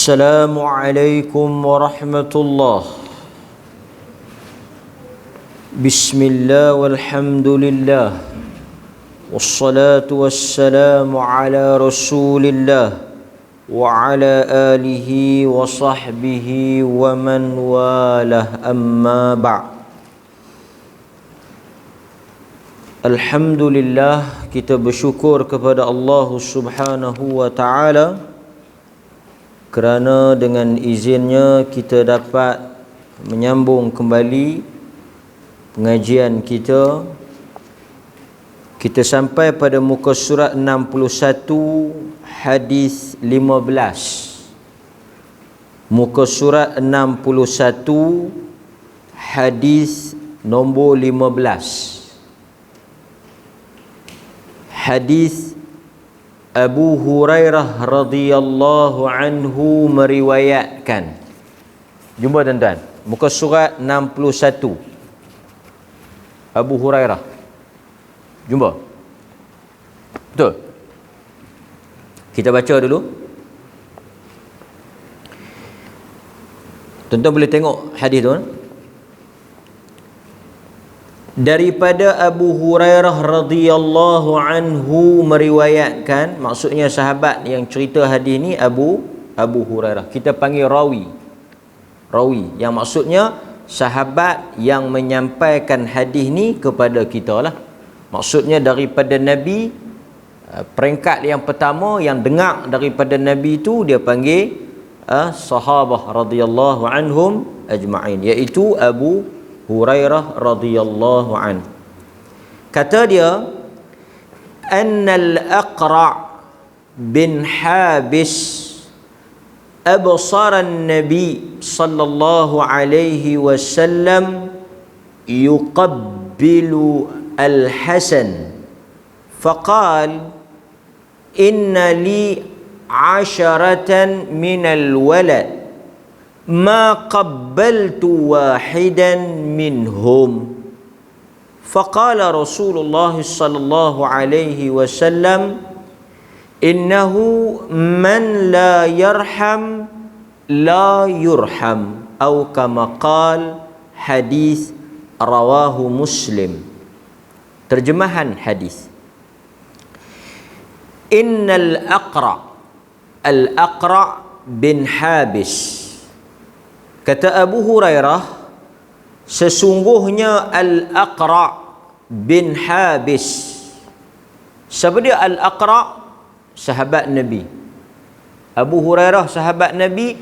Assalamualaikum warahmatullahi. Bismillah walhamdulillah. Wassalatu wassalamu ala rasulillah wa ala alihi wa sahbihi wa man walah, amma ba'd. Alhamdulillah, kita bersyukur kepada Allah Subhanahu wa ta'ala kerana dengan izinnya kita dapat menyambung kembali pengajian kita. Kita sampai pada muka surat 61 hadis 15. Muka surat 61 hadis nombor 15. Hadis Abu Hurairah radhiyallahu anhu meriwayatkan. Jumpa tuan-tuan, muka surat 61. Abu Hurairah. Jumpa? Betul? Kita baca dulu. Tuan-tuan boleh tengok hadis tu. Daripada Abu Hurairah radhiyallahu anhu meriwayatkan, maksudnya sahabat yang cerita hadis ni Abu Hurairah. Kita panggil rawi, yang maksudnya sahabat yang menyampaikan hadis ni kepada kita lah. Maksudnya daripada Nabi, peringkat yang pertama yang dengar daripada Nabi tu dia panggil sahabah radhiyallahu anhum ajma'in, iaitu Abu Hurairah radhiyallahu an. Kata dia, annal Aqra' bin Habis absara an-nabi sallallahu alaihi wasallam yuqabbilu al-Hasan faqal inna li 'asharatan min al-walad ma qabbaltu wahidan minhum. Faqala Rasulullah sallallahu alaihi wasallam innahu man la yarham la yurham, atau kama qala. Hadis rawahu Muslim. Terjemahan hadis, innal Aqra', al-Aqra' bin Habis, kata Abu Hurairah, sesungguhnya Al-Aqra' bin Habis. Siapa dia Al-Aqra'? Sahabat Nabi. Abu Hurairah sahabat Nabi.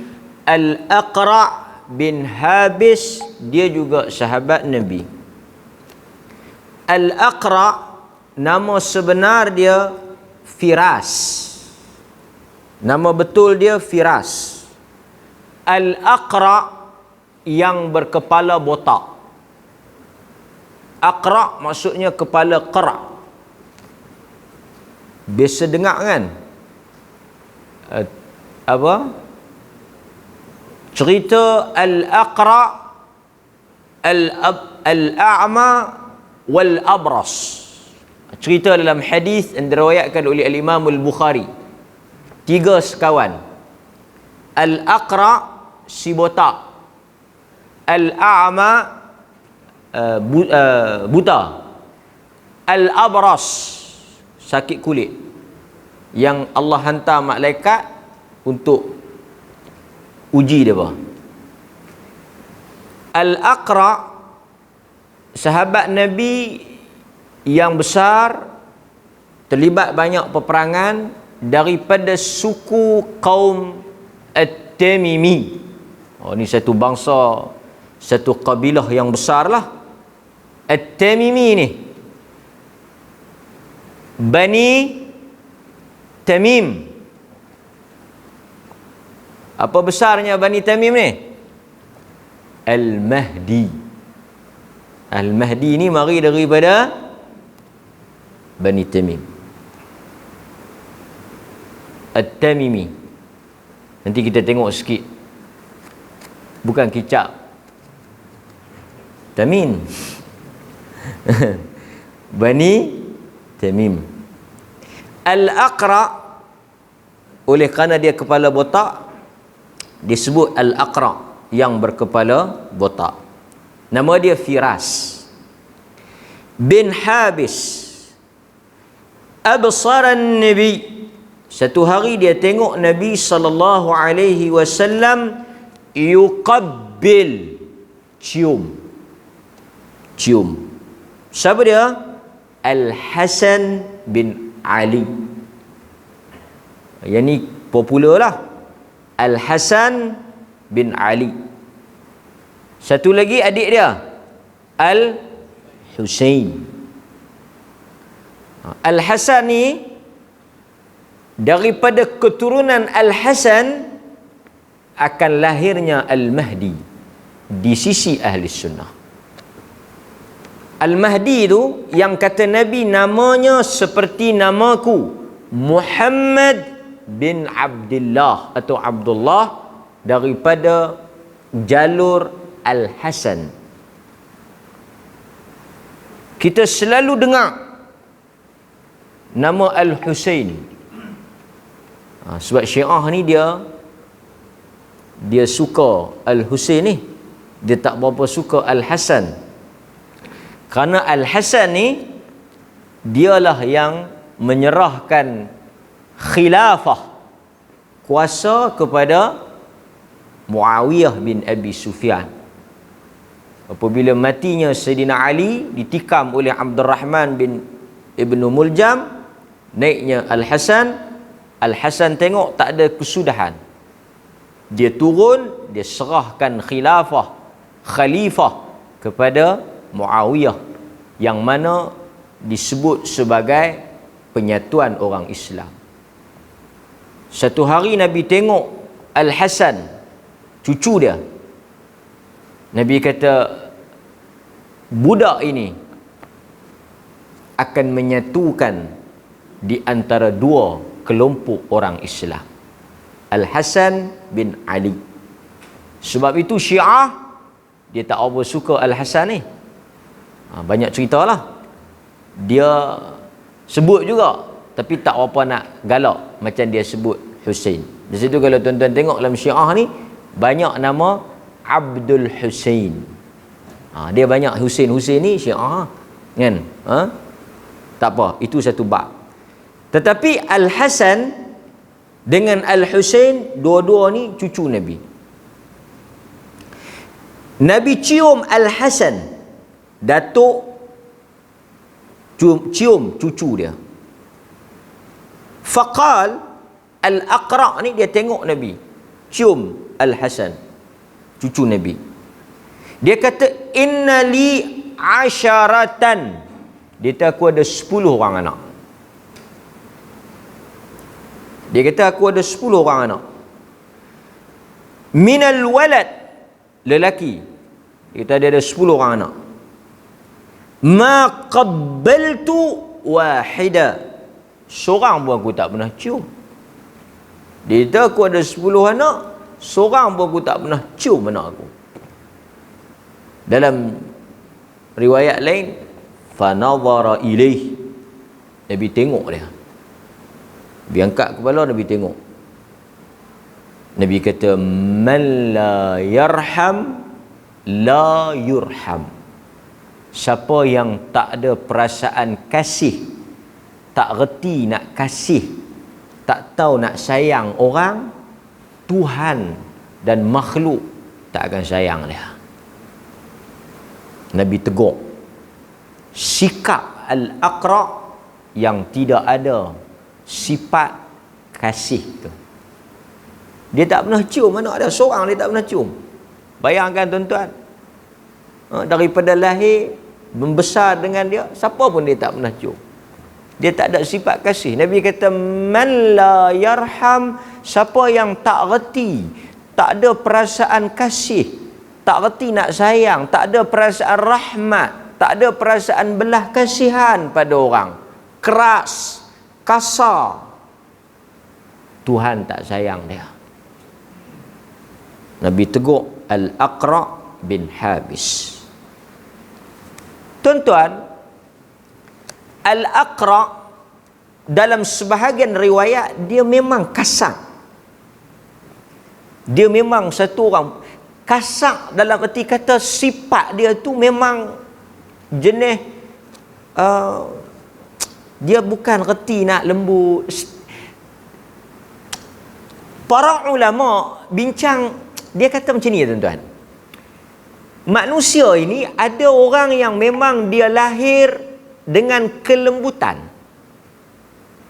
Al-Aqra' bin Habis dia juga sahabat Nabi. Al-Aqra' nama sebenar dia Firas. Nama betul dia Firas. Al-Aqra' yang berkepala botak. Aqra' maksudnya kepala qara'. Biasa dengar kan? Cerita Al-Aqra', Al-A'ma wal-Abras. Cerita dalam hadis yang diriwayatkan oleh Al-Imam Al-Bukhari. 3 sekawan. Al-Aqra' si botak, Al-A'ma buta, Al-Abras sakit kulit, yang Allah hantar malaikat untuk uji dia. Al-Aqra' sahabat Nabi yang besar, terlibat banyak peperangan, daripada suku kaum At-Tamimi. Ini satu bangsa, satu kabilah yang besar lah. At-Tamimi ni, Bani Tamim. Apa besarnya Bani Tamim ni? Al-Mahdi. Al-Mahdi ni mari daripada Bani Tamim. At-Tamimi. Nanti kita tengok sikit. Bukan kicap, Tamim. Bani Tamim. Al-Aqra' oleh kerana dia kepala botak, disebut Al-Aqra, yang berkepala botak. Nama dia Firas bin Habis. Absaran Nabi, satu hari dia tengok Nabi sallallahu alaihi wasallam yuqabbil, cium. Siapa dia? Al-Hasan bin Ali. Yang ni popular lah. Al-Hasan bin Ali. Satu lagi adik dia, Al-Husain. Al-Hasan ni daripada keturunan Al-Hasan akan lahirnya Al-Mahdi di sisi Ahli Sunnah. Al-Mahdi tu yang kata Nabi namanya seperti namaku, Muhammad bin Abdullah atau Abdullah, daripada jalur Al-Hasan. Kita selalu dengar nama Al-Husain. Sebab Syiah ni dia suka Al-Husain ni, dia tak berapa suka Al-Hasan. Kerana Al-Hasan ni dialah yang menyerahkan khilafah, kuasa, kepada Muawiyah bin Abi Sufyan. Apabila matinya Sayyidina Ali, ditikam oleh Abdul Rahman bin Ibnu Muljam, naiknya Al-Hasan. Al-Hasan tengok tak ada kesudahan, dia turun, dia serahkan khalifah kepada Muawiyah, yang mana disebut sebagai penyatuan orang Islam. Satu hari Nabi tengok Al-Hasan, cucu dia. Nabi kata, budak ini akan menyatukan di antara dua kelompok orang Islam, Al-Hasan bin Ali. Sebab itu Syiah dia tak apa suka Al-Hasan ni. Banyak ceritalah. Dia sebut juga, tapi tak apa nak galak macam dia sebut Husain. Di situ kalau tuan-tuan tengok dalam Syiah ni, banyak nama Abdul Husain. Dia banyak Husain ni Syiah kan. Tak apa, itu satu bab. Tetapi Al-Hasan dengan Al-Husain, dua-dua ni cucu Nabi. Nabi cium Al-Hasan, datuk cium cucu dia. Faqal, Al-Aqra ni dia tengok Nabi cium Al-Hasan, cucu Nabi. Dia kata, inna li asyaratan. Dia kata, aku ada 10 orang anak. Dia kata, aku ada 10 orang anak. Minal walad, lelaki. Dia kata, dia ada 10 orang anak. Ma qabbaltu wahida. Seorang pun aku tak pernah cium. Dia kata, aku ada 10 anak, seorang pun aku tak pernah cium anak aku. Dalam riwayat lain, fanadhara ilaih, Nabi tengok dia. Nabi angkat kepala, Nabi tengok. Nabi kata, man la yarham la yurham. Siapa yang tak ada perasaan kasih, tak reti nak kasih, tak tahu nak sayang orang, Tuhan dan makhluk tak akan sayang dia. Nabi tegur sikap Al-Aqra yang tidak ada sifat kasih tu. Dia tak pernah cium anak dia, seorang dia tak pernah cium. Bayangkan tuan-tuan, daripada lahir membesar dengan dia, siapa pun dia tak pernah cium. Dia tak ada sifat kasih. Nabi kata, man la yarham, siapa yang tak reti, tak ada perasaan kasih, tak reti nak sayang, tak ada perasaan rahmat, tak ada perasaan belah kasihan pada orang, keras, kasar, Tuhan tak sayang dia. Nabi tegur Al-Aqra bin Habis. Tuan-tuan, Al-Aqra dalam sebahagian riwayat dia memang kasar. Dia memang satu orang kasar, dalam erti kata sifat dia tu memang jenis dia bukan reti nak lembut. Para ulama bincang, dia kata macam ni tuan-tuan. Manusia ini ada orang yang memang dia lahir dengan kelembutan.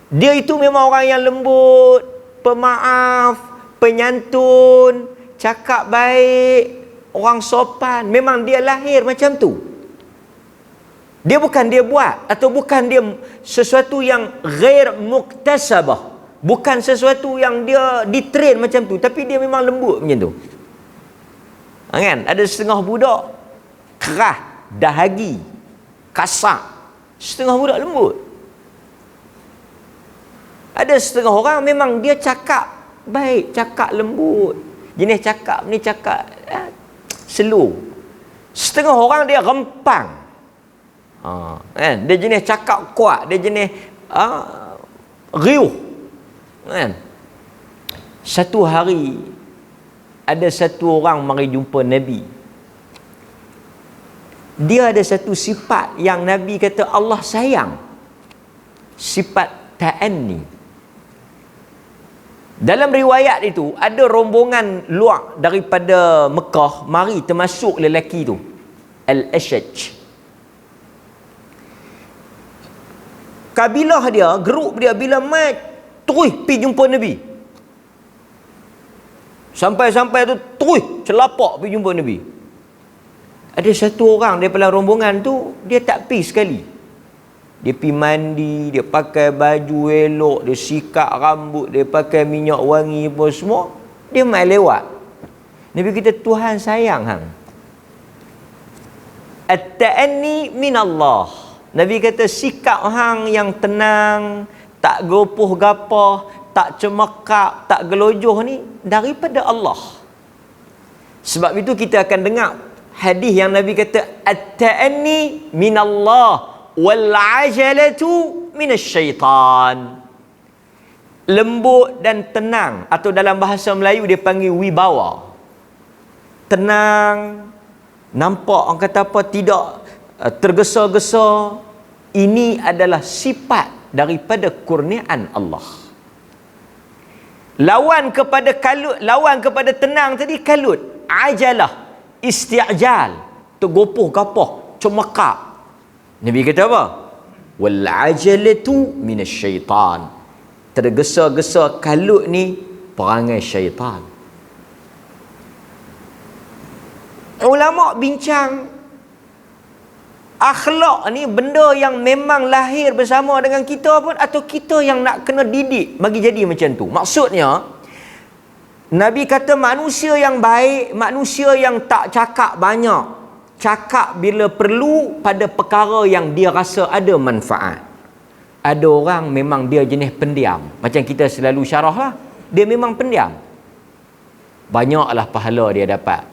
Dia itu memang orang yang lembut, pemaaf, penyantun, cakap baik, orang sopan. Memang dia lahir macam tu. Dia bukan dia buat, atau bukan dia sesuatu yang ghair muktasabah. Bukan sesuatu yang dia ditrain macam tu, tapi dia memang lembut macam tu. Kan? Ada setengah budak keras, dahagi, kasar. Setengah budak lembut. Ada setengah orang memang dia cakap baik, cakap lembut. Jenis cakap ni cakap slow. Setengah orang dia rempang. Kan? Dia jenis cakap kuat, dia jenis riuh. Kan? Satu hari ada satu orang mari jumpa Nabi. Dia ada satu sifat yang Nabi kata Allah sayang. Sifat ta'anni. Dalam riwayat itu ada rombongan luar daripada Mekah mari termasuk lelaki tu, Al-Ashaj. Kabilah dia, grup dia bila mai terus pergi jumpa Nabi. Sampai-sampai tu terus celapak pergi jumpa Nabi. Ada satu orang daripada rombongan tu, dia tak pergi sekali. Dia pergi mandi, dia pakai baju elok, dia sikat rambut, dia pakai minyak wangi apa semua. Dia mai lewat. Nabi kata, Tuhan sayang hang. At-ta'anni minallah. Nabi kata sikap hang yang tenang, tak gopoh gapah, tak cemekap, tak gelojoh ni daripada Allah. Sebab itu kita akan dengar hadis yang Nabi kata at-ta'anni minallah wal 'ajalatu minasyaitan. Lembut dan tenang, atau dalam bahasa Melayu dia panggil wibawa. Tenang, nampak orang kata apa, tidak tergesa-gesa. Ini adalah sifat daripada kurniaan Allah. Lawan kepada kalut, lawan kepada tenang tadi kalut, ajalah, isti'jal, tergopoh gapah, cemekap. Nabi kata apa? Wal ajalatu minasyaitan. Tergesa-gesa kalut ni perangai syaitan. Ulama bincang, akhlak ni benda yang memang lahir bersama dengan kita pun, atau kita yang nak kena didik bagi jadi macam tu. Maksudnya Nabi kata manusia yang baik, manusia yang tak cakap banyak, cakap bila perlu pada perkara yang dia rasa ada manfaat. Ada orang memang dia jenis pendiam, macam kita selalu syarah lah, dia memang pendiam, banyaklah pahala dia dapat.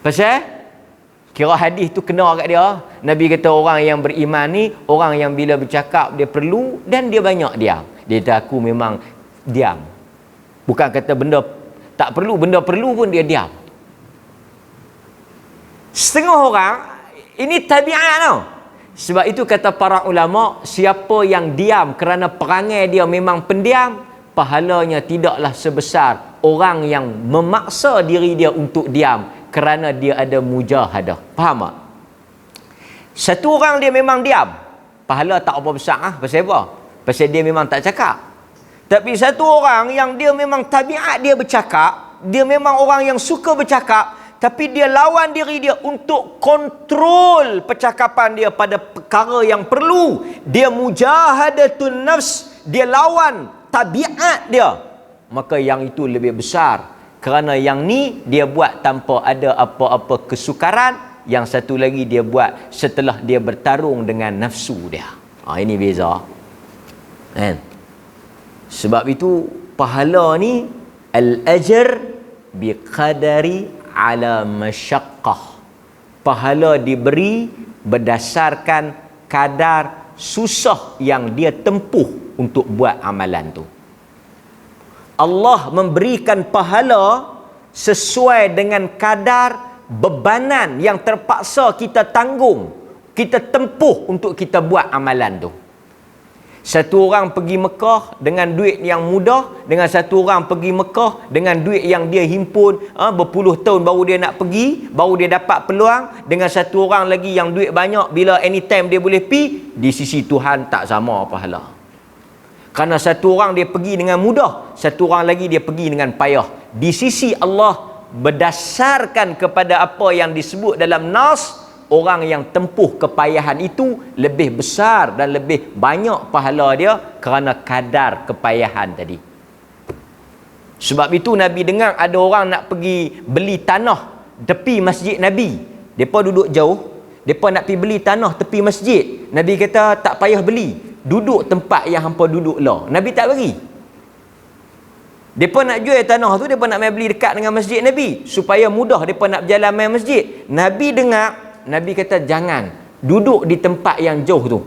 Pasal kira hadis tu kena kat dia. Nabi kata orang yang beriman ni orang yang bila bercakap dia perlu dan dia banyak diam. Dia kata aku memang diam. Bukan kata benda tak perlu, benda perlu pun dia diam. Setengah orang ini tabiat tau. Sebab itu kata para ulama, siapa yang diam kerana perangai dia memang pendiam, pahalanya tidaklah sebesar orang yang memaksa diri dia untuk diam kerana dia ada mujahadah. Faham tak? Satu orang dia memang diam, pahala tak apa besar ah. Pasal apa? Pasal dia memang tak cakap. Tapi satu orang yang dia memang tabiat dia bercakap, dia memang orang yang suka bercakap, tapi dia lawan diri dia untuk kontrol percakapan dia pada perkara yang perlu. Dia mujahadatun nafs, dia lawan tabiat dia. Maka yang itu lebih besar. Kerana yang ni dia buat tanpa ada apa-apa kesukaran, yang satu lagi dia buat setelah dia bertarung dengan nafsu dia. Ini beza. Kan? Sebab itu pahala ni al-ajr biqadari ala masyaqqah. Pahala diberi berdasarkan kadar susah yang dia tempuh untuk buat amalan tu. Allah memberikan pahala sesuai dengan kadar bebanan yang terpaksa kita tanggung, kita tempuh untuk kita buat amalan tu. Satu orang pergi Mekah dengan duit yang mudah, dengan satu orang pergi Mekah dengan duit yang dia himpun berpuluh tahun baru dia nak pergi, baru dia dapat peluang, dengan satu orang lagi yang duit banyak, bila anytime dia boleh pergi, di sisi Tuhan tak sama pahala. Kerana satu orang dia pergi dengan mudah, satu orang lagi dia pergi dengan payah. Di sisi Allah, berdasarkan kepada apa yang disebut dalam nas, orang yang tempuh kepayahan itu lebih besar dan lebih banyak pahala dia kerana kadar kepayahan tadi. Sebab itu Nabi dengar ada orang nak pergi beli tanah tepi masjid Nabi. Mereka duduk jauh, mereka nak pergi beli tanah tepi masjid. Nabi kata tak payah beli, duduk tempat yang hampa duduk lah. Nabi tak bagi. Mereka nak jual tanah tu, mereka nak main beli dekat dengan masjid Nabi supaya mudah mereka nak berjalan main masjid. Nabi dengar, Nabi kata jangan duduk di tempat yang jauh tu,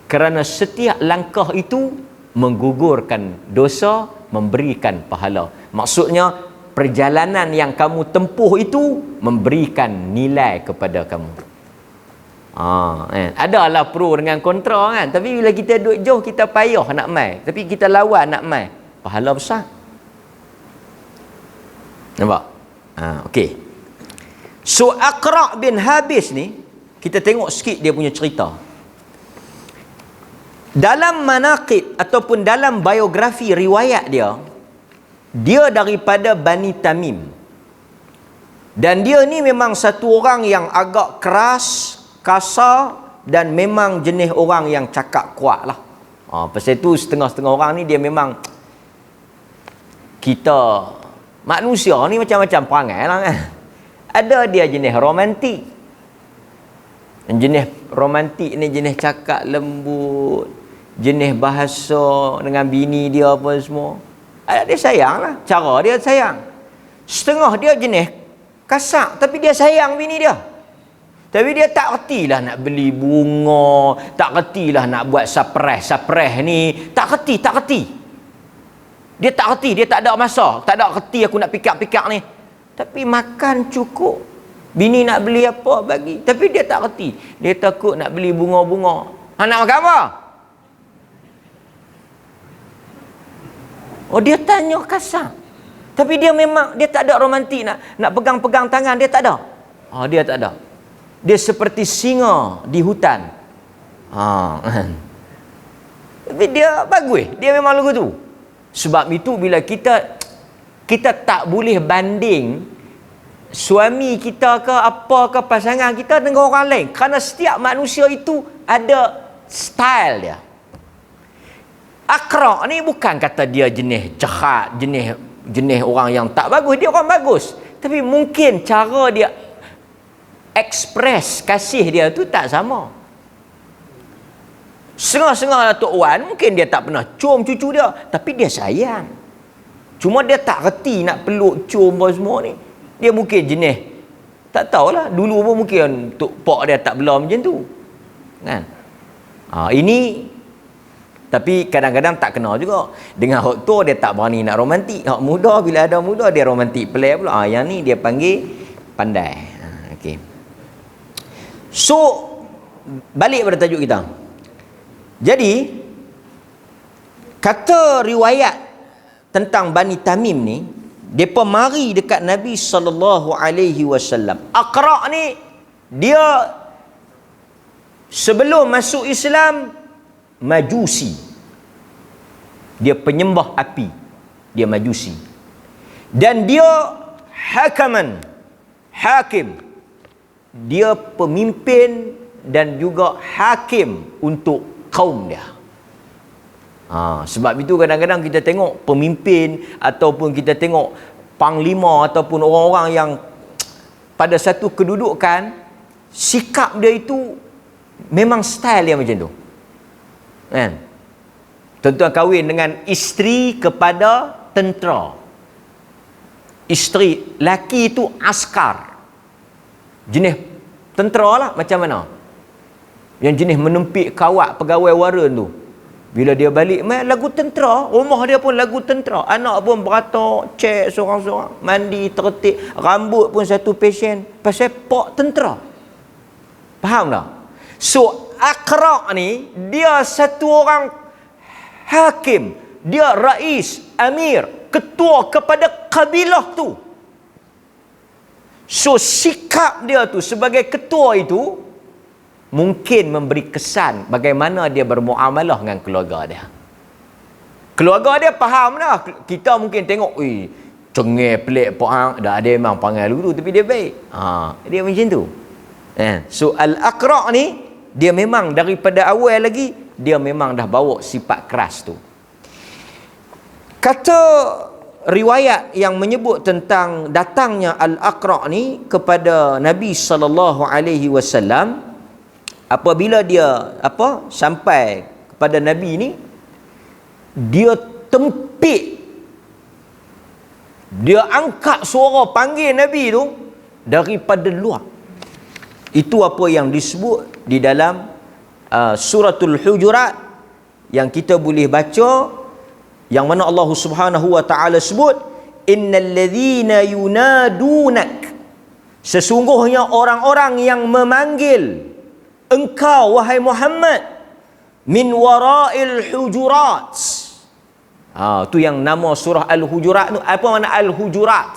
kerana setiap langkah itu menggugurkan dosa, memberikan pahala. Maksudnya perjalanan yang kamu tempuh itu memberikan nilai kepada kamu. Adalah pro dengan kontra kan, tapi bila kita duduk jauh kita payah nak mai, tapi kita lawan nak mai, pahala besar. Nampak? Okey. So Aqra' bin Habis ni, kita tengok sikit dia punya cerita. Dalam manaqib ataupun dalam biografi riwayat dia, dia daripada Bani Tamim. Dan dia ni memang satu orang yang agak keras, kasar, dan memang jenis orang yang cakap kuat lah. Pasal tu setengah-setengah orang ni dia memang, kita manusia ni macam-macam perangai lah kan. Ada dia jenis romantik. Jenis romantik ni jenis cakap lembut, jenis bahasa dengan bini dia apa semua. Ada dia sayang lah, cara dia sayang. Setengah dia jenis kasar, tapi dia sayang bini dia. Tapi dia tak retilah nak beli bunga, tak retilah nak buat surprise ni. Tak reti. Dia tak reti, dia tak ada masa, tak ada reti aku nak pikir-pikir ni. Tapi makan cukup. Bini nak beli apa bagi. Tapi dia tak reti. Dia takut nak beli bunga-bunga. Nak makan apa? Dia tanya kasar. Tapi dia memang, dia tak ada romantik nak pegang-pegang tangan. Dia tak ada. Dia tak ada. Dia seperti singa di hutan. Tapi dia bagus. Dia memang lagu tu. Sebab itu bila kita tak boleh banding suami kita ke apa ke pasangan kita dengan orang lain, kerana setiap manusia itu ada style dia. Aqra' ni bukan kata dia jenis jahat, jenis orang yang tak bagus, dia orang bagus, tapi mungkin cara dia express kasih dia tu tak sama. Setengah-setengah Tok Wan mungkin dia tak pernah cium cucu dia, tapi dia sayang. Cuma dia tak reti nak peluk, cium apa semua ni. Dia mungkin jenis, tak tahulah, dulu pun mungkin Tok Pak dia tak bela macam tu kan. Ini tapi kadang-kadang tak kena juga. Dengan hak tu dia tak berani nak romantik. Hak muda, bila ada muda dia romantik pelik pula. Yang ni dia panggil pandai. Okey. So balik pada tajuk kita. Jadi kata riwayat tentang Bani Tamim ni, depa mari dekat Nabi SAW. Aqra' ni dia sebelum masuk Islam Majusi. Dia penyembah api. Dia Majusi. Dan dia hakim. Dia pemimpin dan juga hakim untuk kaum dia. Sebab itu kadang-kadang kita tengok pemimpin ataupun kita tengok panglima ataupun orang-orang yang pada satu kedudukan, sikap dia itu memang style dia macam tu kan. Tuan-tuan kahwin dengan isteri kepada tentera, isteri laki itu askar, jenis tentera lah. Macam mana yang jenis menempik kawat pegawai waran tu, Bila dia balik main lagu tentera, rumah dia pun lagu tentera, anak pun beratur, cek seorang-seorang, mandi tertib, rambut pun satu passion, pasal pak tentera. Faham tak? So Aqra' ni dia satu orang hakim, dia rais, amir, ketua kepada kabilah tu. So sikap dia tu sebagai ketua itu mungkin memberi kesan bagaimana dia bermuamalah dengan keluarga dia. Keluarga dia faham dah. Kita mungkin tengok, cengih pelik pak hang, dah ada memang panggil dulu tapi dia baik. Dia macam tu. So Al-Aqra' ni dia memang daripada awal lagi dia memang dah bawa sifat keras tu. Kata riwayat yang menyebut tentang datangnya Al-Aqra' ni kepada Nabi SAW, apabila dia sampai kepada Nabi ni, dia tempik, dia angkat suara panggil Nabi tu daripada luar. Itu apa yang disebut di dalam suratul Hujurat yang kita boleh baca, yang mana Allah Subhanahu wa taala sebut, innal ladzina yunadunak, sesungguhnya orang-orang yang memanggil engkau wahai Muhammad, min wara'il hujurat. Tu yang nama surah Al-Hujurat tu. Apa makna Al-Hujurat?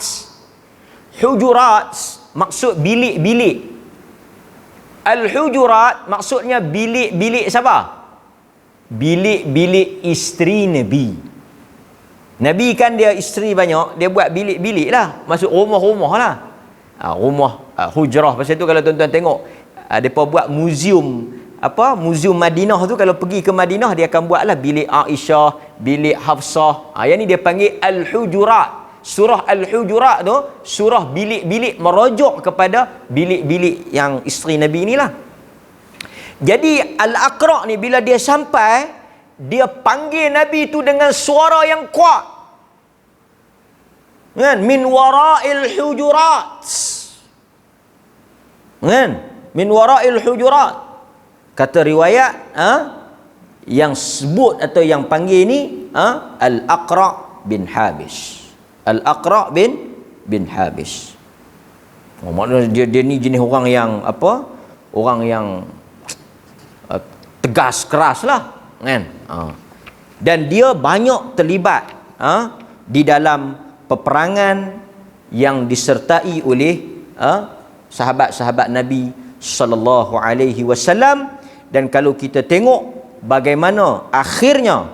Hujurat maksud bilik-bilik. Al-Hujurat maksudnya bilik-bilik siapa? Bilik-bilik isteri Nabi. Nabi kan dia isteri banyak, dia buat bilik-bilik lah, maksud rumah-rumah lah. Rumah hujrah. Pasal tu kalau tuan-tuan tengok, mereka buat muzium muzium Madinah tu, kalau pergi ke Madinah dia akan buatlah bilik Aisyah, bilik Hafsah. Yang ni dia panggil Al-Hujurat. Surah Al-Hujurat tu surah bilik-bilik, merujuk kepada bilik-bilik yang isteri Nabi inilah. Jadi Al-Aqra' ni bila dia sampai, dia panggil Nabi tu dengan suara yang kuat, kan, min wara'il hujurat, kan, min wara'il hujurat. Kata riwayat yang sebut atau yang panggil ni Al-Aqra' bin Habis. Al-Aqra' bin Habis. Maknanya dia ni jenis orang yang orang yang tegas, keras lah, kan. Dan dia banyak terlibat di dalam peperangan yang disertai oleh sahabat-sahabat Nabi sallallahu alaihi wasallam. Dan kalau kita tengok bagaimana akhirnya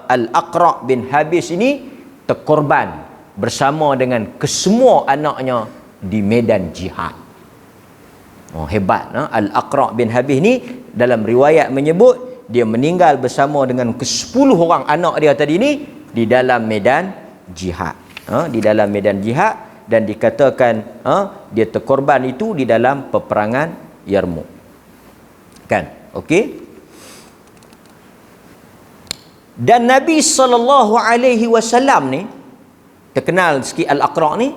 Al-Aqra' bin Habis ini terkorban bersama dengan kesemua anaknya di medan jihad. Hebat. Al-Aqra' bin Habis ni dalam riwayat menyebut dia meninggal bersama dengan ke-10 orang anak dia tadi ni di dalam medan jihad. Di dalam medan jihad, dan dikatakan dia terkorban itu di dalam peperangan Yarmouk. Kan? Okey. Dan Nabi SAW ni, terkenal sikit Al-Aqra' ni,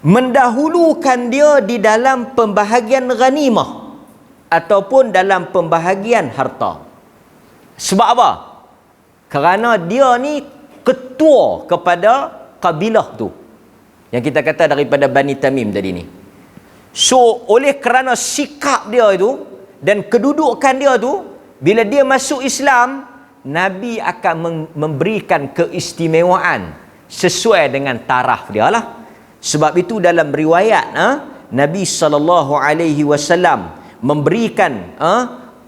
mendahulukan dia di dalam pembahagian ghanimah ataupun dalam pembahagian harta. Sebab apa? Kerana dia ni ketua kepada kabilah tu, yang kita kata daripada Bani Tamim tadi ni. So oleh kerana sikap dia itu dan kedudukan dia tu, bila dia masuk Islam, Nabi akan memberikan keistimewaan sesuai dengan taraf dia lah. Sebab itu dalam riwayat Nabi SAW memberikan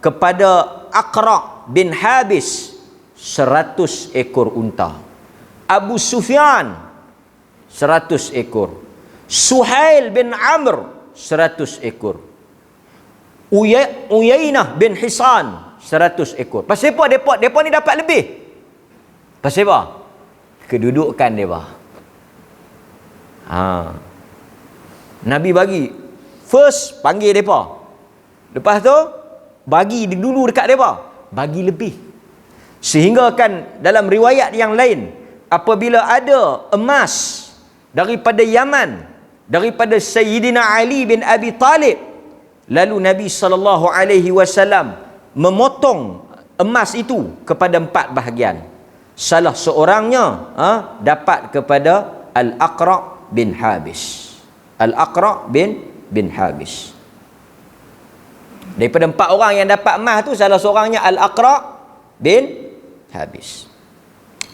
kepada Aqra' bin Habis 100 ekor unta. Abu Sufyan 100 ekor. Suhail bin Amr 100 ekor. Uyainah bin Hisan 100 ekor. Pasal apa depa ni dapat lebih? Pasal apa? Kedudukan depa. Nabi bagi first, panggil depa. Lepas tu bagi dulu dekat depa, bagi lebih. Sehingga kan dalam riwayat yang lain, apabila ada emas daripada Yaman, daripada Sayyidina Ali bin Abi Talib, lalu Nabi SAW memotong emas itu kepada 4 bahagian. Salah seorangnya dapat kepada Al-Aqra' bin Habis. Al-Aqra' bin Habis. Daripada 4 orang yang dapat emas tu, salah seorangnya Al-Aqra' bin Habis.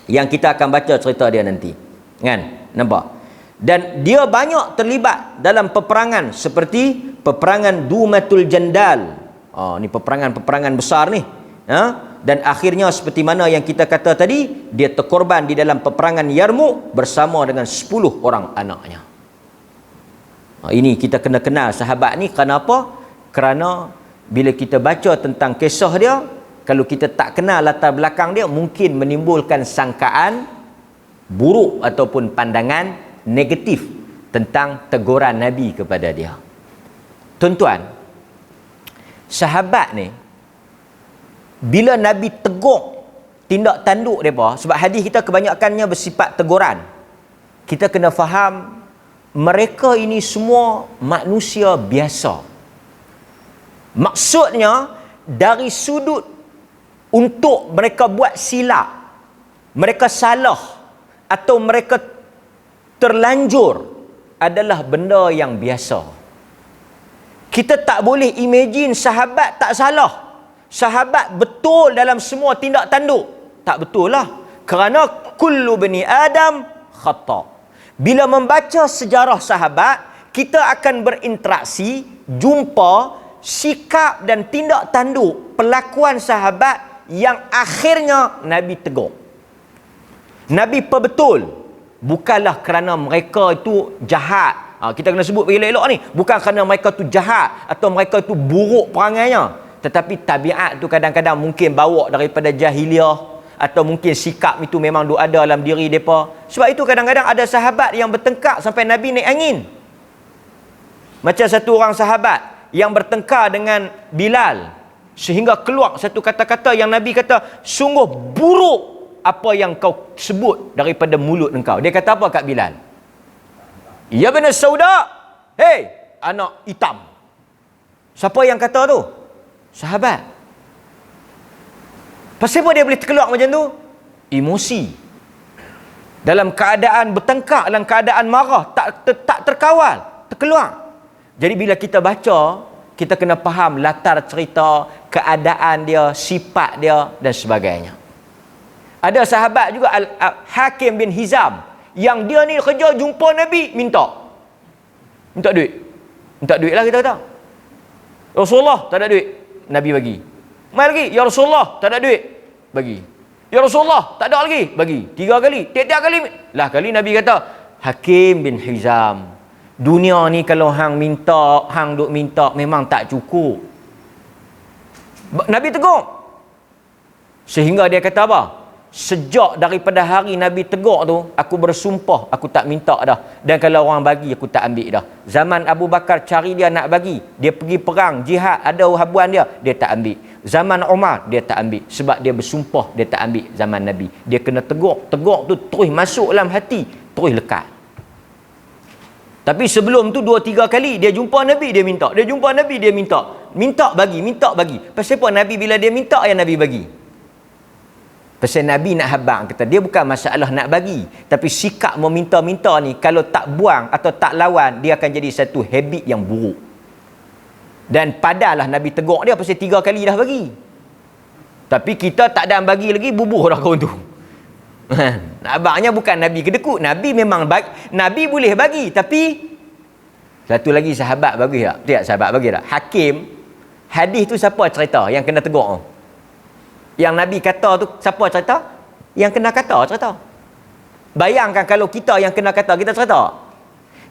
Yang kita akan baca cerita dia nanti. Kan? Nampak? Dan dia banyak terlibat dalam peperangan seperti peperangan Dumatul Jandal. Ni peperangan besar ni. Dan akhirnya seperti mana yang kita kata tadi, dia terkorban di dalam peperangan Yarmuk bersama dengan 10 orang anaknya. Ini kita kena kenal sahabat ni. Kenapa? Kerana bila kita baca tentang kisah dia, kalau kita tak kenal latar belakang dia, mungkin menimbulkan sangkaan buruk ataupun pandangan negatif tentang teguran Nabi kepada dia. Tuan-tuan, sahabat ni, bila Nabi tegur tindak tanduk mereka, sebab hadis kita kebanyakannya bersifat teguran, kita kena faham mereka ini semua manusia biasa. Maksudnya dari sudut untuk mereka buat silap, mereka salah atau mereka terlanjur adalah benda yang biasa. Kita tak boleh imagine sahabat tak salah, sahabat betul dalam semua tindak tanduk. Tak betul lah. Kerana kullu bani Adam khata'. Bila membaca sejarah sahabat, kita akan berinteraksi, jumpa sikap dan tindak tanduk pelakuan sahabat yang akhirnya Nabi tegur. Nabi perbetul. Bukanlah kerana mereka itu jahat. Kita kena sebut bagi elok-elok ni. Bukan kerana mereka tu jahat atau mereka tu buruk perangainya. Tetapi tabiat tu kadang-kadang mungkin bawa daripada jahiliah, atau mungkin sikap itu memang ada dalam diri mereka. Sebab itu kadang-kadang ada sahabat yang bertengkar sampai Nabi naik angin. Macam satu orang sahabat yang bertengkar dengan Bilal, sehingga keluar satu kata-kata yang Nabi kata, sungguh buruk apa yang kau sebut daripada mulut engkau. Dia kata apa kat Bilal? Ya benar Sauda, hei anak hitam. Siapa yang kata tu? Sahabat. Pasal apa dia boleh terkeluar macam tu? Emosi. Dalam keadaan bertengkar, dalam keadaan marah, tak terkawal, terkeluar. Jadi bila kita baca, kita kena faham latar cerita, keadaan dia, sifat dia dan sebagainya. Ada sahabat juga Hakim bin Hizam, yang dia ni kerja jumpa Nabi, minta duit. Minta duit lah kita kata. Rasulullah tak ada duit, Nabi bagi. Mai lagi, ya Rasulullah tak ada duit, bagi. Ya Rasulullah tak ada lagi, bagi. 3 kali, tiap-tiap kali lah kali Nabi kata, Hakim bin Hizam, dunia ni kalau hang minta, hang duk minta memang tak cukup. Nabi tegur. Sehingga dia kata apa? Sejak daripada hari Nabi tegur tu, aku bersumpah aku tak minta dah. Dan kalau orang bagi, aku tak ambil dah. Zaman Abu Bakar cari dia nak bagi, dia pergi perang, jihad, ada habuan dia tak ambil. Zaman Umar, dia tak ambil. Sebab dia bersumpah, dia tak ambil zaman Nabi. Dia kena tegur. Tegur tu terus masuk dalam hati, terus lekat. Tapi sebelum tu 2-3 kali dia jumpa Nabi, dia minta. Dia jumpa Nabi, dia minta. Minta bagi. Pasal apa Nabi bila dia minta, ya Nabi bagi? Pasal Nabi nak habang, kata dia bukan masalah nak bagi, tapi sikap meminta-minta ni kalau tak buang atau tak lawan, dia akan jadi satu habit yang buruk. Dan padalah Nabi tegur dia pasal 3 kali dah bagi. Tapi kita tak ada bagi lagi, bubuh dah kau tu. Abangnya bukan Nabi kedekut. Nabi memang bagi, Nabi boleh bagi, tapi satu lagi sahabat bagi tak? Tidak sahabat bagi tak? Hakim, hadis tu siapa cerita yang kena tegur? Yang Nabi kata tu siapa cerita? Yang kena kata cerita. Bayangkan kalau kita yang kena kata, kita cerita.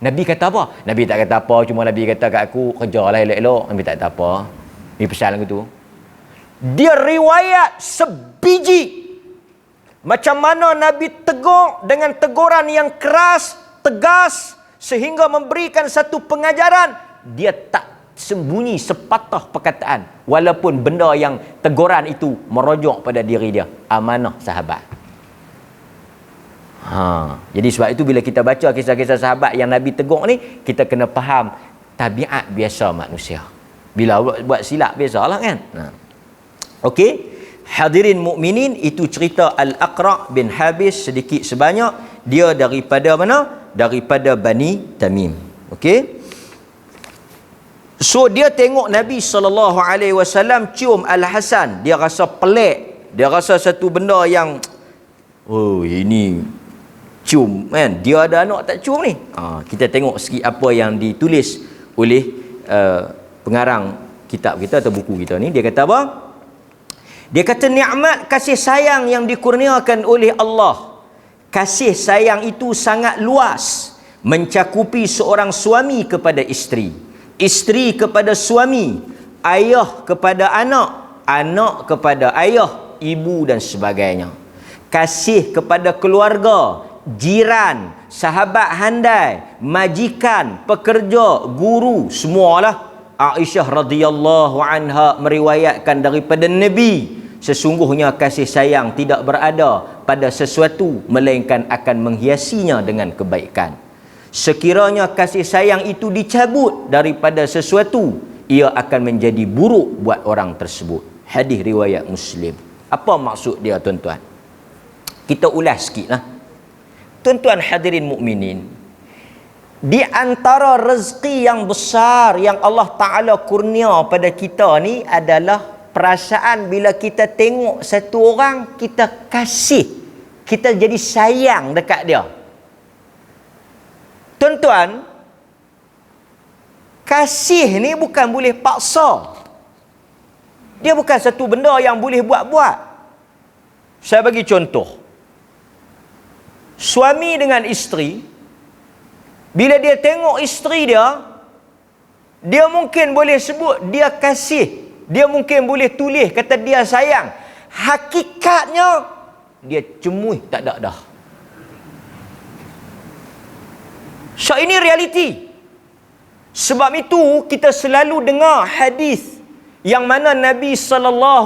Nabi kata apa? Nabi tak kata apa, cuma Nabi kata kat aku, kerjalah elok-elok. Nabi tak kata apa. Ni pasal lagu tu. Dia riwayat sebiji. Macam mana Nabi tegur dengan teguran yang keras, tegas, sehingga memberikan satu pengajaran. Dia tak sembunyi sepatah perkataan, walaupun benda yang teguran itu merujuk pada diri dia. Amanah sahabat. Jadi sebab itu bila kita baca kisah-kisah sahabat yang Nabi tegur ni, kita kena faham tabiat biasa manusia. Bila buat silap biasalah kan. Okey. Hadirin mukminin, itu cerita Al-Aqra' bin Habis sedikit sebanyak. Dia daripada mana? Daripada Bani Tamim. Okey. So dia tengok Nabi SAW cium Al-Hasan, dia rasa pelik, dia rasa satu benda yang ini cium kan, dia ada anak tak cium ni. Kita tengok sikit apa yang ditulis oleh pengarang kitab kita atau buku kita ni. Dia kata apa? Dia kata nikmat kasih sayang yang dikurniakan oleh Allah. Kasih sayang itu sangat luas, mencakupi seorang suami kepada isteri, isteri kepada suami, ayah kepada anak, anak kepada ayah, ibu dan sebagainya. Kasih kepada keluarga, jiran, sahabat handai, majikan, pekerja, guru, semualah. Aisyah radhiyallahu anha meriwayatkan daripada Nabi, sesungguhnya kasih sayang tidak berada pada sesuatu melainkan akan menghiasinya dengan kebaikan. Sekiranya kasih sayang itu dicabut daripada sesuatu, ia akan menjadi buruk buat orang tersebut. Hadis riwayat Muslim. Apa maksud dia, tuan-tuan? Kita ulas sikitlah. Tuan-tuan hadirin mukminin, di antara rezeki yang besar yang Allah Ta'ala kurnia pada kita ni adalah perasaan bila kita tengok satu orang, kita kasih, kita jadi sayang dekat dia. Tuan-tuan, kasih ni bukan boleh paksa. Dia bukan satu benda yang boleh buat-buat. Saya bagi contoh. Suami dengan isteri, bila dia tengok isteri dia, dia mungkin boleh sebut dia kasih, dia mungkin boleh tulis kata dia sayang. Hakikatnya dia cemuih tak ada dah. So ini realiti. Sebab itu kita selalu dengar hadis yang mana Nabi SAW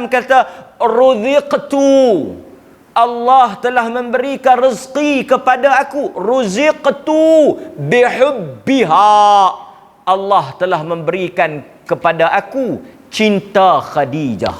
kata, ruziqtu, Allah telah memberikan rezeki kepada aku. Ruziqtu bihubbiha, Allah telah memberikan kepada aku cinta Khadijah.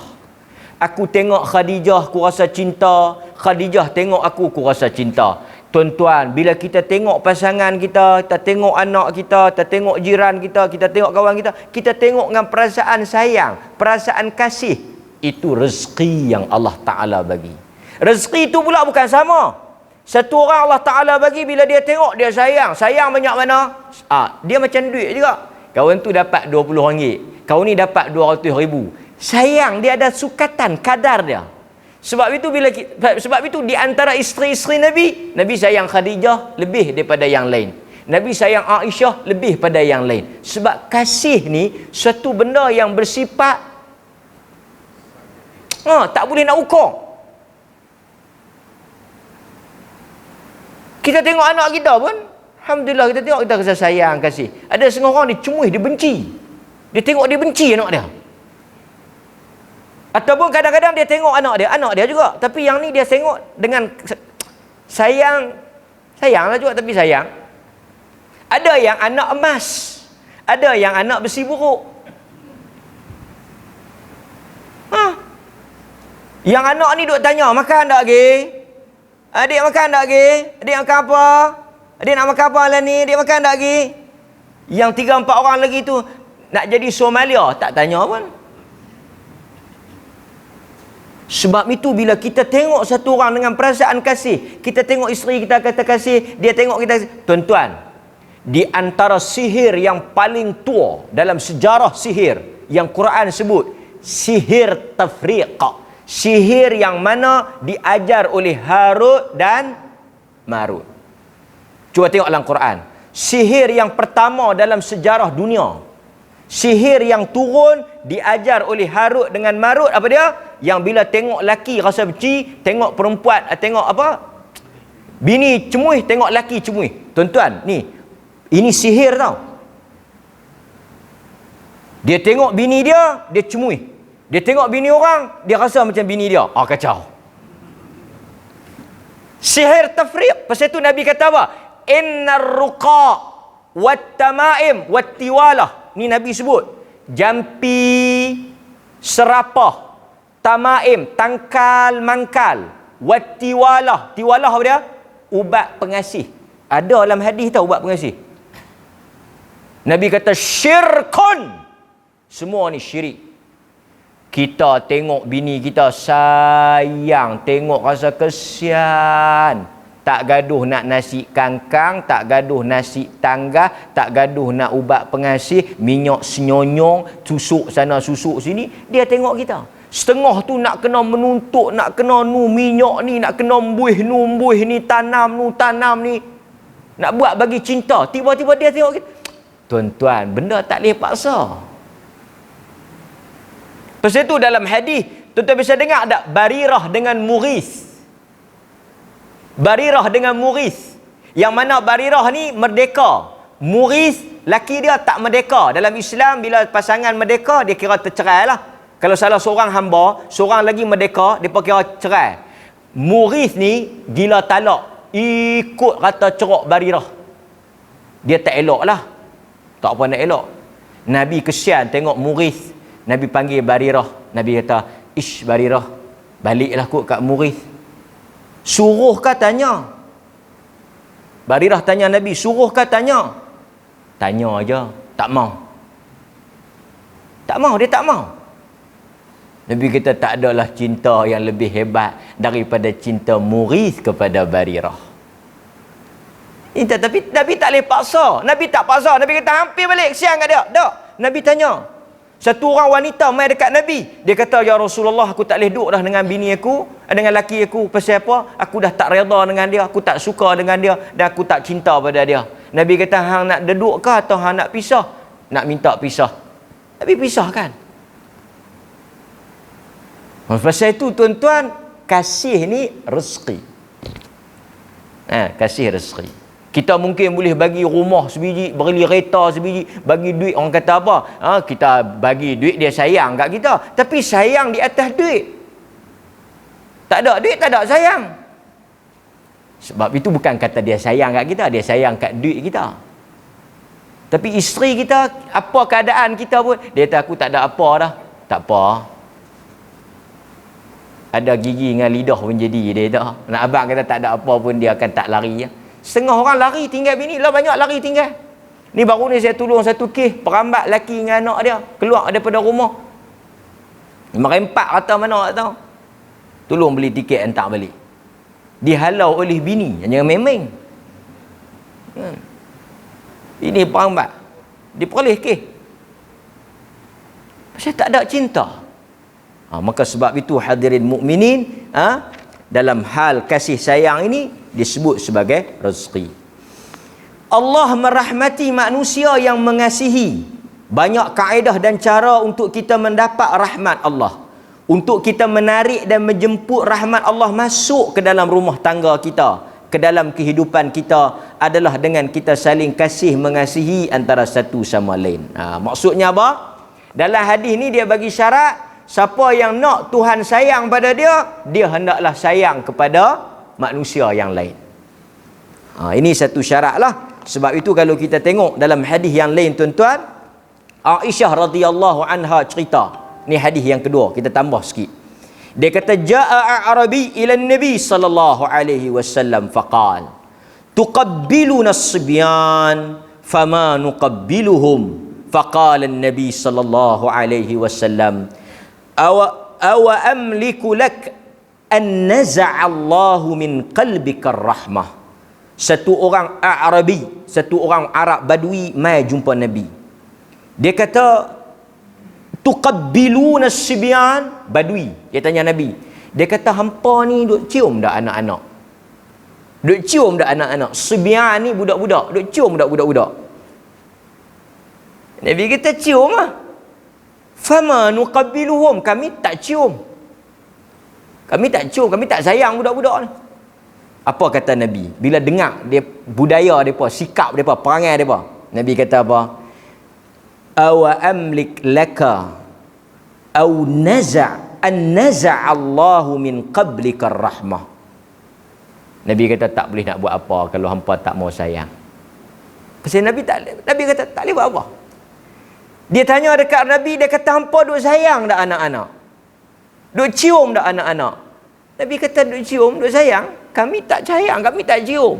Aku tengok Khadijah, aku rasa cinta. Khadijah tengok aku rasa cinta. Tuan-tuan, bila kita tengok pasangan kita, kita tengok anak kita, kita tengok jiran kita, kita tengok kawan kita tengok dengan perasaan sayang, perasaan kasih. Itu rezeki yang Allah Ta'ala bagi. Rezeki itu pula bukan sama. Satu orang Allah Ta'ala bagi, bila dia tengok dia sayang. Sayang banyak mana? Dia macam duit juga. Kawan tu dapat RM20, kau ni dapat RM200,000. Sayang, dia ada sukatan, kadar dia. Sebab itu di antara isteri-isteri Nabi, Nabi sayang Khadijah lebih daripada yang lain. Nabi sayang Aisyah lebih pada yang lain. Sebab kasih ni suatu benda yang bersifat tak boleh nak ukur. Kita tengok anak kita pun, alhamdulillah kita tengok, kita rasa sayang, kasih. Ada setengah orang dia cemuih, dia benci. Dia tengok dia benci anak dia. Ataupun kadang-kadang dia tengok anak dia juga. Tapi yang ni dia tengok dengan sayang. Sayanglah juga tapi sayang. Ada yang anak emas. Ada yang anak besi buruk. Yang anak ni duk tanya, makan tak lagi? Adik makan tak lagi? Adik makan apa? Adik nak makan apa lah ni? Adik makan tak lagi? Yang 3-4 orang lagi tu nak jadi Somalia, tak tanya pun. Sebab itu bila kita tengok satu orang dengan perasaan kasih, kita tengok isteri kita kata kasih, dia tengok kita. Tuan-tuan, di antara sihir yang paling tua dalam sejarah sihir yang Quran sebut, sihir tafriq. Sihir yang mana diajar oleh Harut dan Marut. Cuba tengok dalam Quran. Sihir yang pertama dalam sejarah dunia. Sihir yang turun diajar oleh Harut dengan Marut, apa dia? Yang bila tengok laki rasa benci, tengok perempuan, tengok apa? Bini cemuih, tengok laki cemuih. Tuan-tuan, ni ini sihir tau. Dia tengok bini dia cemuih. Dia tengok bini orang, dia rasa macam bini dia. Kacau. Sihir tafriq. Pasal itu Nabi kata apa? Innar ruqa wat tamaim wat tiwalah. Ni Nabi sebut. Jampi, serapah, tamaim, tangkal mangkal, watiwalah. Tiwalah apa dia? Ubat pengasih. Ada dalam hadis tahu ubat pengasih. Nabi kata syirkun. Semua ni syirik. Kita tengok bini kita sayang, tengok rasa kesian. Tak gaduh nak nasi kangkang, tak gaduh nasi tangga, tak gaduh nak ubat pengasih, minyak senyonyong, susuk sana susuk sini, dia tengok kita. Setengah tu nak kena menuntut, nak kena minyak ni, nak kena buih ni, tanam ni. Nak buat bagi cinta. Tiba-tiba dia tengok kita. Tuan-tuan, benda tak boleh paksa. Pasal itu dalam hadis, tuan-tuan bisa dengar tak? Barirah dengan Mughis. Barirah dengan Mughis. Yang mana Barirah ni merdeka. Mughis, laki dia tak merdeka. Dalam Islam, bila pasangan merdeka, dia kira tercerai lah. Kalau salah seorang hamba, seorang lagi merdeka, dia kira cerai. Mughis ni gila talak. Ikut kata cerok Barirah. Dia tak elok lah. Tak apa nak elok. Nabi kesian tengok Mughis. Nabi panggil Barirah. Nabi kata, ish Barirah, baliklah kot kat Mughis. Suruh kah tanya? Barirah tanya Nabi, suruh kah tanya? Tanya aja, tak mau. Tak mau, dia tak mau. Nabi kata tak adalah cinta yang lebih hebat daripada cinta Mughis kepada Barirah. Tapi Nabi tak boleh paksa. Nabi tak paksa. Nabi kata hampir balik, kesian kat dia. Tak. Nabi tanya. Satu orang wanita mai dekat Nabi. Dia kata, ya Rasulullah, aku tak boleh duduk dah dengan bini aku, dengan laki aku. Pasal apa? Aku dah tak reda dengan dia. Aku tak suka dengan dia. Dan aku tak cinta pada dia. Nabi kata, hang nak duduk ke atau hang nak pisah? Nak minta pisah. Nabi pisahkan. Pasal itu, tuan-tuan, kasih ni rezeki. Kasih rezeki. Kita mungkin boleh bagi rumah sebiji, beli kereta sebiji, bagi duit, orang kata apa? Kita bagi duit, dia sayang kat kita. Tapi sayang di atas duit. Tak ada duit, tak ada sayang. Sebab itu bukan kata dia sayang kat kita, dia sayang kat duit kita. Tapi isteri kita, apa keadaan kita pun, dia kata aku tak ada apa dah. Tak apa. Ada gigi dengan lidah pun jadi dia tak. Nak abang kata tak ada apa pun, dia akan tak lari ya. Setengah orang lari tinggal bini, lah banyak lari tinggal. Ni baru ni saya tolong satu kes, perambat laki dengan anak dia keluar daripada rumah. Merempak kata mana tak tahu. Tolong beli tiket hantar balik. Dihalau oleh bini, jangan memeng. Ini perambat. Diperoleh kes. Pasal tak ada cinta. Maka sebab itu hadirin mukminin, dalam hal kasih sayang ini disebut sebagai rezeki. Allah merahmati manusia yang mengasihi. Banyak kaedah dan cara untuk kita mendapat rahmat Allah. Untuk kita menarik dan menjemput rahmat Allah masuk ke dalam rumah tangga kita, ke dalam kehidupan kita, adalah dengan kita saling kasih mengasihi antara satu sama lain. Maksudnya apa? Dalam hadis ni dia bagi syarat, siapa yang nak Tuhan sayang pada dia, dia hendaklah sayang kepada manusia yang lain. Ini satu syarat lah. Sebab itu kalau kita tengok dalam hadis yang lain, tuan-tuan, Aisyah radhiyallahu anha cerita. Ni hadis yang kedua, kita tambah sikit. Dia kata, Ja'a Arabi ila Nabi sallallahu alaihi wasallam faqal, tuqabbiluna as-sibyan fama nuqabbiluhum. Faqala an-Nabi sallallahu alaihi wasallam, awa amliku lak an naza'allahu min qalbika rahmah. Satu orang Arabi, satu orang Arab Badui mai jumpa Nabi. Dia kata, tuqabbiluna as-sibyan. Badui, dia tanya Nabi. Dia kata, hampa ni duk cium dak anak-anak? Duk cium dak anak-anak? Sibyan ni budak-budak, duk cium dak budak-budak? Nabi kata, cium lah. Fama nuqabbiluhum, kami tak cium. Kami tak cium, kami tak sayang budak-budak ni. Apa kata Nabi? Bila dengar dia budaya depa, sikap depa, perangai depa, Nabi kata apa? Awa amlik laka au naza' Allahu min qablika rahmah. Nabi kata tak boleh nak buat apa kalau hampa tak mau sayang. Pasal Nabi kata tak boleh buat apa. Dia tanya dekat Nabi, dia kata hampa duk sayang dak anak-anak? Duk cium dah anak-anak. Nabi kata duk cium, duk sayang. Kami tak sayang, kami tak cium.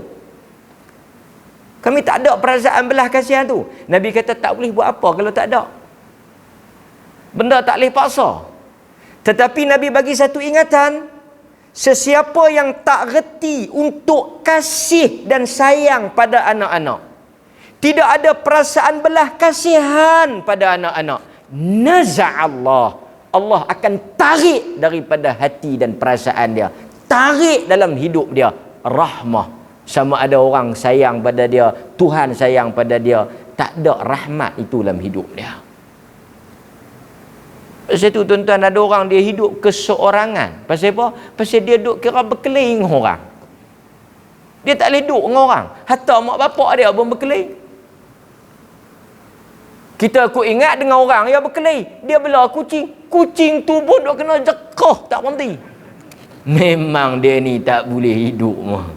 Kami tak ada perasaan belah kasihan tu. Nabi kata tak boleh buat apa kalau tak ada. Benda tak boleh paksa. Tetapi Nabi bagi satu ingatan. Sesiapa yang tak reti untuk kasih dan sayang pada anak-anak, tidak ada perasaan belah kasihan pada anak-anak, naza'allah, Allah akan tarik daripada hati dan perasaan dia, tarik dalam hidup dia rahmah. Sama ada orang sayang pada dia, Tuhan sayang pada dia, tak ada rahmat itu dalam hidup dia. Pasal tu tuan-tuan, ada orang dia hidup keseorangan. Pasal apa? Pasal dia duduk kira berkelahi dengan orang. Dia tak boleh duduk dengan orang. Hatta mak bapak dia pun berkelahi. Kita aku ingat dengan orang yang berkelahi, dia bela kucing. Kucing tu pun duk kena jekah tak berhenti. Memang dia ni tak boleh hidup mah.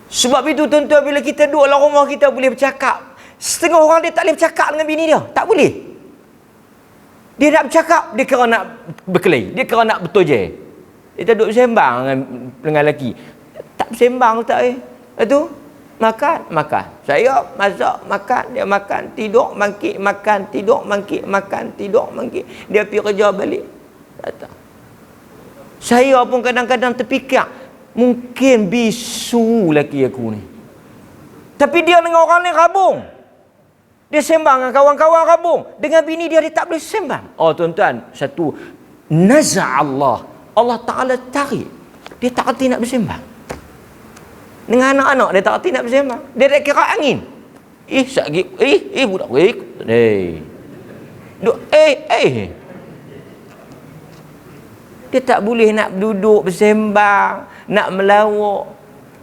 Sebab itu tuan-tuan, bila kita duduk dalam rumah kita boleh bercakap. Setengah orang dia tak boleh bercakap dengan bini dia. Tak boleh. Dia nak bercakap, dia kira nak berkelahi. Dia kira nak betul je. Dia tak duduk bersembang dengan lelaki. Tak bersembang tak Itu makan. Saya masak, makan. Dia makan, tidur, bangkit, makan, tidur, bangkit, makan, tidur, bangkit. Dia pergi kerja balik. Datang. Saya pun kadang-kadang terfikir, mungkin bisu lelaki aku ni. Tapi dia dengan orang ni rabung. Dia sembang dengan kawan-kawan rabung. Dengan bini dia tak boleh sembang. Oh tuan-tuan, satu naza'allah, Allah Ta'ala tarik. Dia tak reti nak bersembang. Dengan anak-anak dia tak reti nak bersembang. Dia tak kira angin. Sakit. Budak. Dia tak boleh nak duduk bersembang, nak melawak.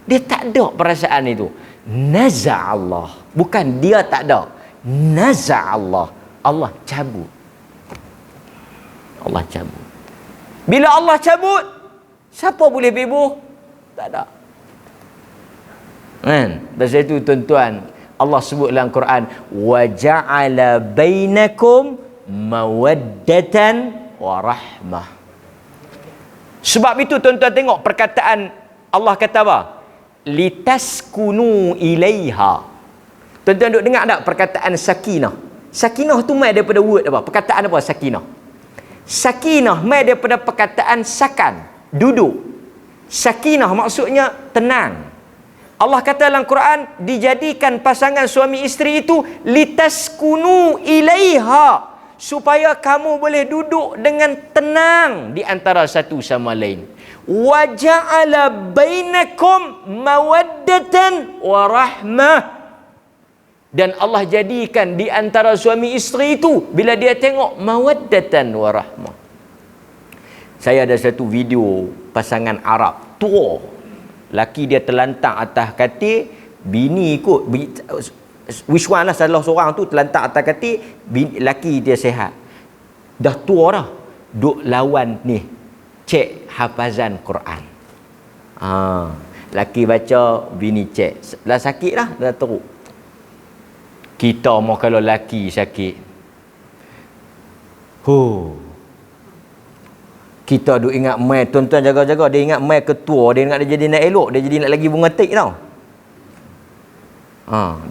Dia tak ada perasaan itu. Naza'allah. Bukan dia tak ada. Naza'allah. Allah cabut. Allah cabut. Bila Allah cabut, siapa boleh bebuh? Tak ada. Pasal itu tuan-tuan, Allah sebut dalam Quran, wa ja'ala bainakum mawaddatan wa rahmah. Sebab itu tuan-tuan tengok perkataan Allah kata apa? Litaskunu ilaiha. Tuan-tuan duk dengar tak perkataan sakinah? Sakinah tu mai daripada word apa? Perkataan apa sakinah? Sakinah mai daripada perkataan sakan, duduk. Sakinah maksudnya tenang. Allah kata dalam Quran, dijadikan pasangan suami isteri itu litaskunu ilaiha, supaya kamu boleh duduk dengan tenang di antara satu sama lain. Wa ja'ala bainakum mawaddatan wa rahmah. Dan Allah jadikan di antara suami isteri itu, bila dia tengok, mawaddatan wa rahmah. Saya ada satu video pasangan Arab tua. Laki dia terlantak atas katil, bini ikut. Which one lah, salah seorang tu terlantak atas katil, laki dia sehat. Dah tua dah. Duk lawan ni, cek hafazan Quran. Laki baca, bini cek. Dah sakit lah, dah teruk. Kita mau kalau laki sakit, kita duk ingat mai, tuan-tuan jaga-jaga, dia ingat mai ketua, dia ingat dia jadi nak elok, dia jadi nak lagi bunga tik tau.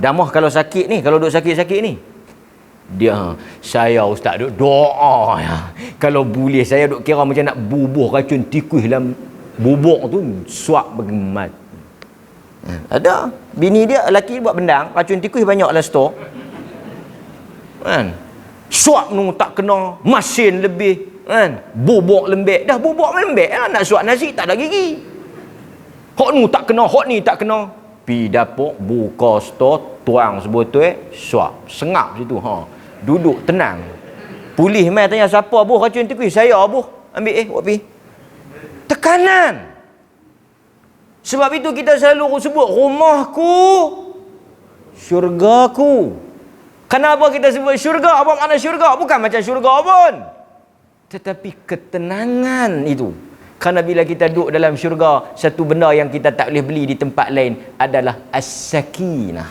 Damah kalau sakit ni, kalau duk sakit-sakit ni, dia, saya ustaz duk doa ya. Kalau boleh saya duk kira macam nak bubuh racun tikus dalam bubuk tu, suap bergemat. Ada bini dia, lelaki buat bendang, racun tikus banyak dalam stor kan, suap nu tak kena, masin lebih kan, bubuk lembek, dah bubuk lembek lah, nak suap nasi tak ada gigi, hok nu tak kena, hok ni tak kena, pi dapur, buka stor, tuang sebotol, suap, sengap situ, duduk tenang. Polis mai tanya siapa buh racun tikus, saya buh, ambil buat pi. Tekanan. Sebab itu kita selalu sebut rumahku, syurgaku. Kenapa kita sebut syurga? Apa makna syurga? Bukan macam syurga pun, tetapi ketenangan itu. Kerana bila kita duduk dalam syurga, satu benda yang kita tak boleh beli di tempat lain adalah as-sakinah.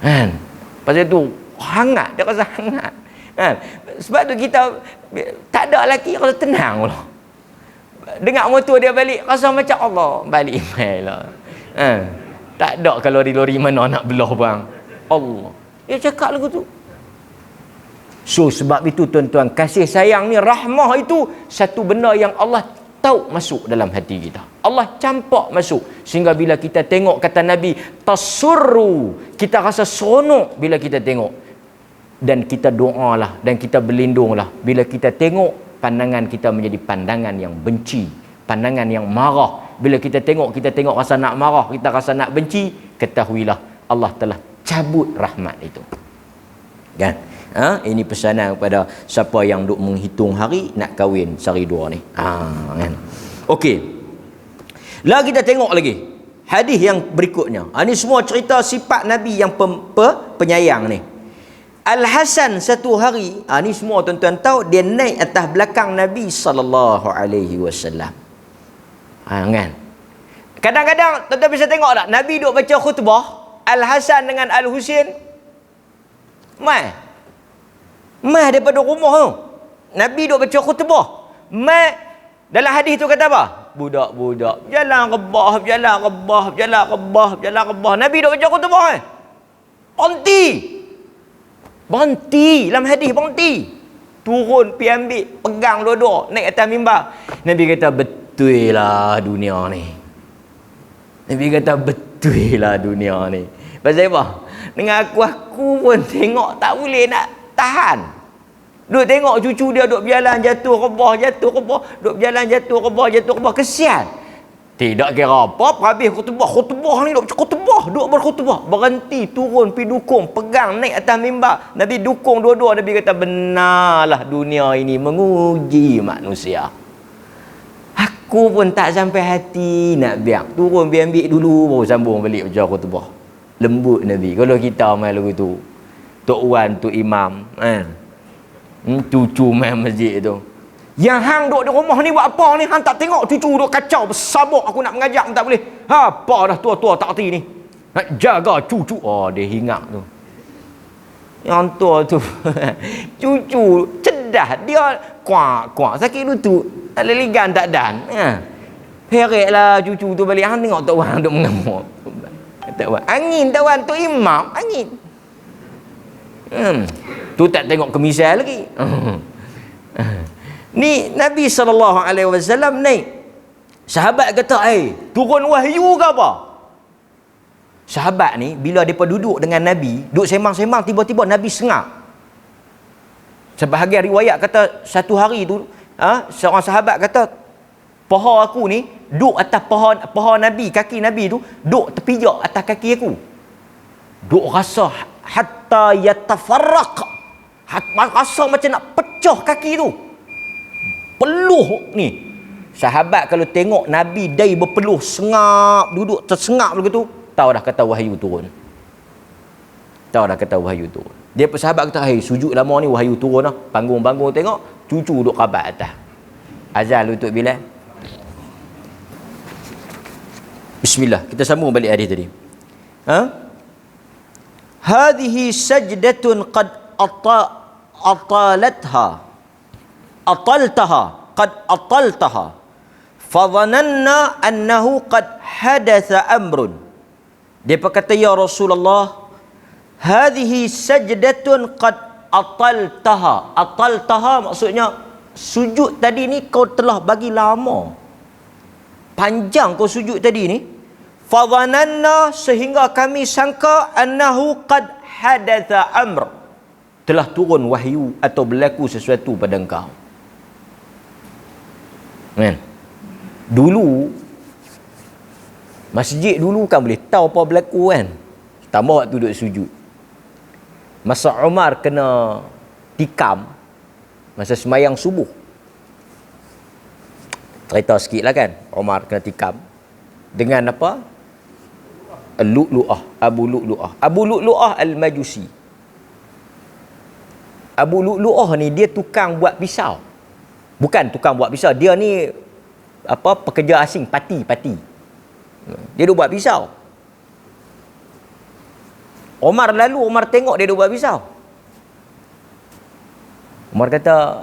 Kan? Pasal itu Hangat, dia rasa hangat. Kan? Sebab tu kita tak ada lelaki rasa tenang lah. Dengar motor dia balik rasa macam Allah balik mailah. Tak ada kalau di lori mana nak belah bang. Allah. Dia cakap lagu tu. So sebab itu tuan-tuan, kasih sayang ni, rahmah itu satu benda yang Allah tahu masuk dalam hati kita. Allah campak masuk sehingga bila kita tengok, kata Nabi, tasurru, kita rasa seronok bila kita tengok. Dan kita doalah dan kita berlindunglah bila kita tengok pandangan kita menjadi pandangan yang benci, pandangan yang marah. Bila kita tengok rasa nak marah, kita rasa nak benci, ketahuilah Allah telah cabut rahmat itu. Kan? Ini pesanan kepada siapa yang duk menghitung hari nak kahwin sehari dua ni. Kan? Okey. Lah kita tengok lagi hadis yang berikutnya. Ini semua cerita sifat Nabi yang penyayang ni. Al-Hasan satu hari, ni semua tuan-tuan tahu, dia naik atas belakang Nabi SAW. Kan? Kadang-kadang tuan-tuan bisa tengok tak, Nabi duk baca khutbah, Al-Hasan dengan Al-Husin mai daripada rumah tu. Nabi duk baca khutbah, mai dalam hadis tu kata apa? Budak-budak jalan rebah. Nabi duk baca khutbah berhenti dalam hadis, berhenti, turun pi ambil, pegang dua-dua, naik atas mimbar. Nabi kata betul lah dunia ni. Pasal apa? Dengan aku pun tengok tak boleh nak tahan. Duk tengok cucu dia duk berjalan jatuh rebah, duk berjalan jatuh rebah, kesian. Tidak kira apa, habis khutbah ni duk berkhutbah, berhenti, turun, pergi dukung, pegang, naik atas mimbar. Nabi dukung dua-dua. Nabi kata benarlah dunia ini menguji manusia. Aku pun tak sampai hati nak biar, turun pergi ambil dulu baru sambung balik baca khutbah. Lembut Nabi. Kalau kita main lagu tu, Tok Wan, Tok Imam, cucu main masjid tu, yang hang duk di rumah ni buat apa ni? Hang tak tengok cucu duk kacau, bersabuk aku nak mengajak tak boleh. Apa dah tua-tua tak erti ni? Nak jaga cucu. Dia hingak tu. Yang tua tu cucu cedah, dia kuak sakit lutut, tak leligan tak dan. Pereklah cucu tu balik. Hang tengok Tok Wan duk mengamuk. Tok Wan angin, Tok Wan, Tok Imam angin. Tu tak tengok kemisal lagi. Ni Nabi SAW naik. Sahabat kata, turun wahyu ke apa? Sahabat ni bila mereka duduk dengan Nabi, duduk sembang-sembang, tiba-tiba Nabi sengak. Sebahagian riwayat kata satu hari tu, seorang sahabat kata, paha aku ni duduk atas paha Nabi, kaki Nabi tu duduk terpijak atas kaki aku. Duk rasa hatta yatafarraq, rasa macam nak pecah kaki tu. Peluh ni. Sahabat kalau tengok Nabi dai berpeluh, sengap, duduk tersengap begitu, tahu dah kata wahyu turun. Dia sahabat kata, sujud lama ni wahyu turun lah. Bangun tengok cucu duduk kabat atas. Azan lutut bila? Bismillah, kita sambung balik hadis tadi. Hadhihi sajdatun qad ataltaha fadhananna annahu qad hadatha amrun. Dia berkata, ya Rasulullah, hadhihi sajdatun qad ataltaha maksudnya sujud tadi ni kau telah bagi lama, panjang kau sujud tadi ni. Fadhananna, sehingga kami sangka, annahu qad hadatha amr, telah turun wahyu atau berlaku sesuatu pada engkau. Kan? Dulu masjid dulu kan boleh tahu apa berlaku kan. Tambah waktu duduk sujud. Masa Umar kena tikam masa semayang subuh. Cerita sikit lah kan. Umar kena tikam dengan apa? Abu Lu'lu'ah Al-Majusi. Abu Lu'lu'ah ni dia tukang buat pisau. Bukan tukang buat pisau, dia ni pekerja asing, pati. Dia duk buat pisau. Umar tengok dia duk buat pisau. Umar kata,